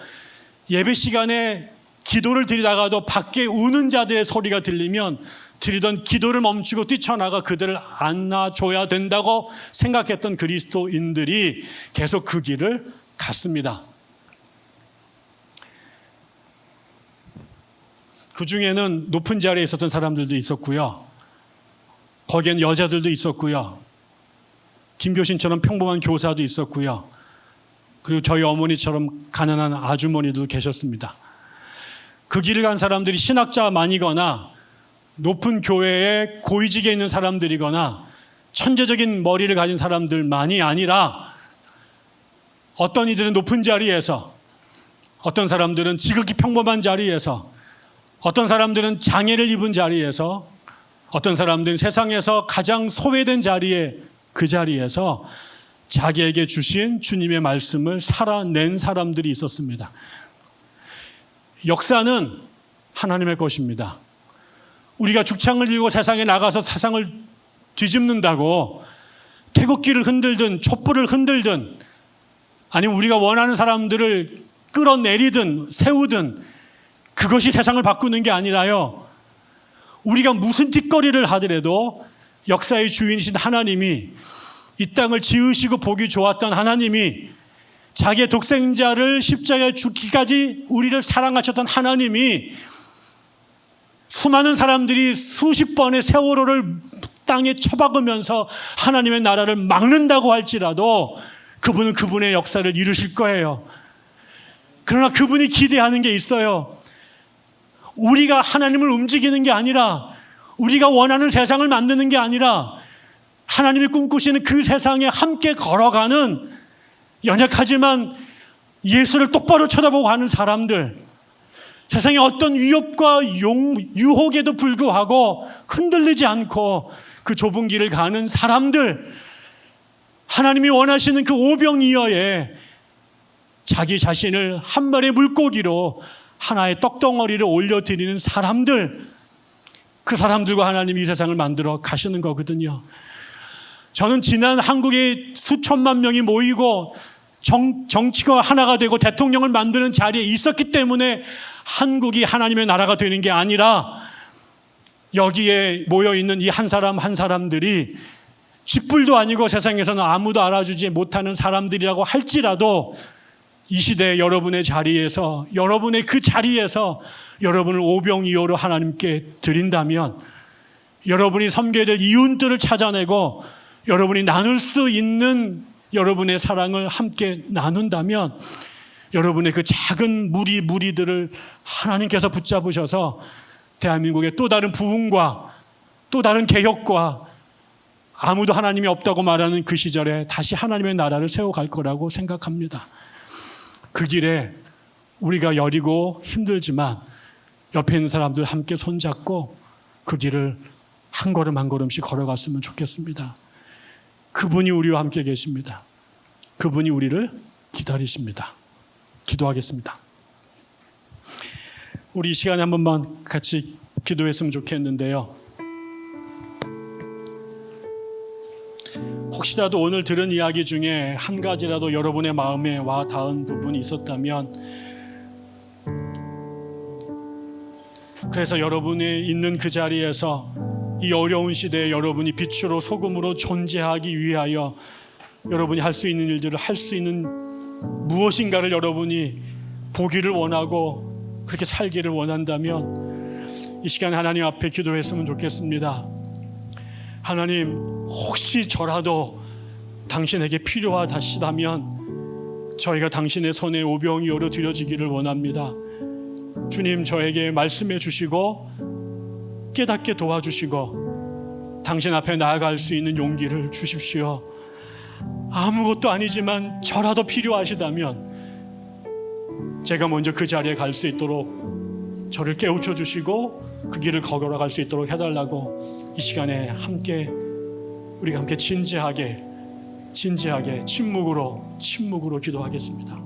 예배 시간에 기도를 드리다가도 밖에 우는 자들의 소리가 들리면 드리던 기도를 멈추고 뛰쳐나가 그들을 안아줘야 된다고 생각했던 그리스도인들이 계속 그 길을 갔습니다. 그 중에는 높은 자리에 있었던 사람들도 있었고요, 거기엔 여자들도 있었고요, 김교신처럼 평범한 교사도 있었고요, 그리고 저희 어머니처럼 가난한 아주머니도 계셨습니다. 그 길을 간 사람들이 신학자만이거나 높은 교회에 고위직에 있는 사람들이거나 천재적인 머리를 가진 사람들만이 아니라, 어떤 이들은 높은 자리에서, 어떤 사람들은 지극히 평범한 자리에서, 어떤 사람들은 장애를 입은 자리에서, 어떤 사람들은 세상에서 가장 소외된 자리에, 그 자리에서 자기에게 주신 주님의 말씀을 살아낸 사람들이 있었습니다. 역사는 하나님의 것입니다. 우리가 죽창을 들고 세상에 나가서 세상을 뒤집는다고 태극기를 흔들든 촛불을 흔들든, 아니면 우리가 원하는 사람들을 끌어내리든 세우든, 그것이 세상을 바꾸는 게 아니라요, 우리가 무슨 짓거리를 하더라도 역사의 주인이신 하나님이, 이 땅을 지으시고 보기 좋았던 하나님이, 자기의 독생자를 십자가에 죽기까지 우리를 사랑하셨던 하나님이, 수많은 사람들이 수십 번의 세월호를 땅에 처박으면서 하나님의 나라를 막는다고 할지라도 그분은 그분의 역사를 이루실 거예요. 그러나 그분이 기대하는 게 있어요. 우리가 하나님을 움직이는 게 아니라, 우리가 원하는 세상을 만드는 게 아니라, 하나님이 꿈꾸시는 그 세상에 함께 걸어가는, 연약하지만 예수를 똑바로 쳐다보고 가는 사람들, 세상의 어떤 위협과 유혹에도 불구하고 흔들리지 않고 그 좁은 길을 가는 사람들, 하나님이 원하시는 그 오병이어에 자기 자신을 한 마리의 물고기로 하나의 떡덩어리를 올려드리는 사람들, 그 사람들과 하나님이 이 세상을 만들어 가시는 거거든요. 저는 지난 한국에 수천만 명이 모이고 정치가 하나가 되고 대통령을 만드는 자리에 있었기 때문에 한국이 하나님의 나라가 되는 게 아니라, 여기에 모여있는 이 한 사람 한 사람들이 쥐뿔도 아니고 세상에서는 아무도 알아주지 못하는 사람들이라고 할지라도, 이 시대에 여러분의 자리에서, 여러분의 그 자리에서 여러분을 오병이어로 하나님께 드린다면, 여러분이 섬겨야 될 이웃들을 찾아내고 여러분이 나눌 수 있는 여러분의 사랑을 함께 나눈다면, 여러분의 그 작은 무리들을 하나님께서 붙잡으셔서 대한민국의 또 다른 부흥과 또 다른 개혁과 아무도 하나님이 없다고 말하는 그 시절에 다시 하나님의 나라를 세워갈 거라고 생각합니다. 그 길에 우리가 여리고 힘들지만 옆에 있는 사람들 함께 손잡고 그 길을 한 걸음 한 걸음씩 걸어갔으면 좋겠습니다. 그분이 우리와 함께 계십니다. 그분이 우리를 기다리십니다. 기도하겠습니다. 우리 이 시간에 한 번만 같이 기도했으면 좋겠는데요. 혹시라도 오늘 들은 이야기 중에 한 가지라도 여러분의 마음에 와 닿은 부분이 있었다면, 그래서 여러분이 있는 그 자리에서 이 어려운 시대에 여러분이 빛으로 소금으로 존재하기 위하여 여러분이 할 수 있는 일들을 할 수 있는 무엇인가를 여러분이 보기를 원하고 그렇게 살기를 원한다면 이 시간 하나님 앞에 기도했으면 좋겠습니다. 하나님, 혹시 저라도 당신에게 필요하다시다면 저희가 당신의 손에 오병이어로 드려지기를 원합니다. 주님, 저에게 말씀해 주시고 깨닫게 도와주시고 당신 앞에 나아갈 수 있는 용기를 주십시오. 아무것도 아니지만 저라도 필요하시다면 제가 먼저 그 자리에 갈 수 있도록 저를 깨우쳐 주시고 그 길을 걸어갈 수 있도록 해달라고 이 시간에 우리가 함께 진지하게 침묵으로 기도하겠습니다.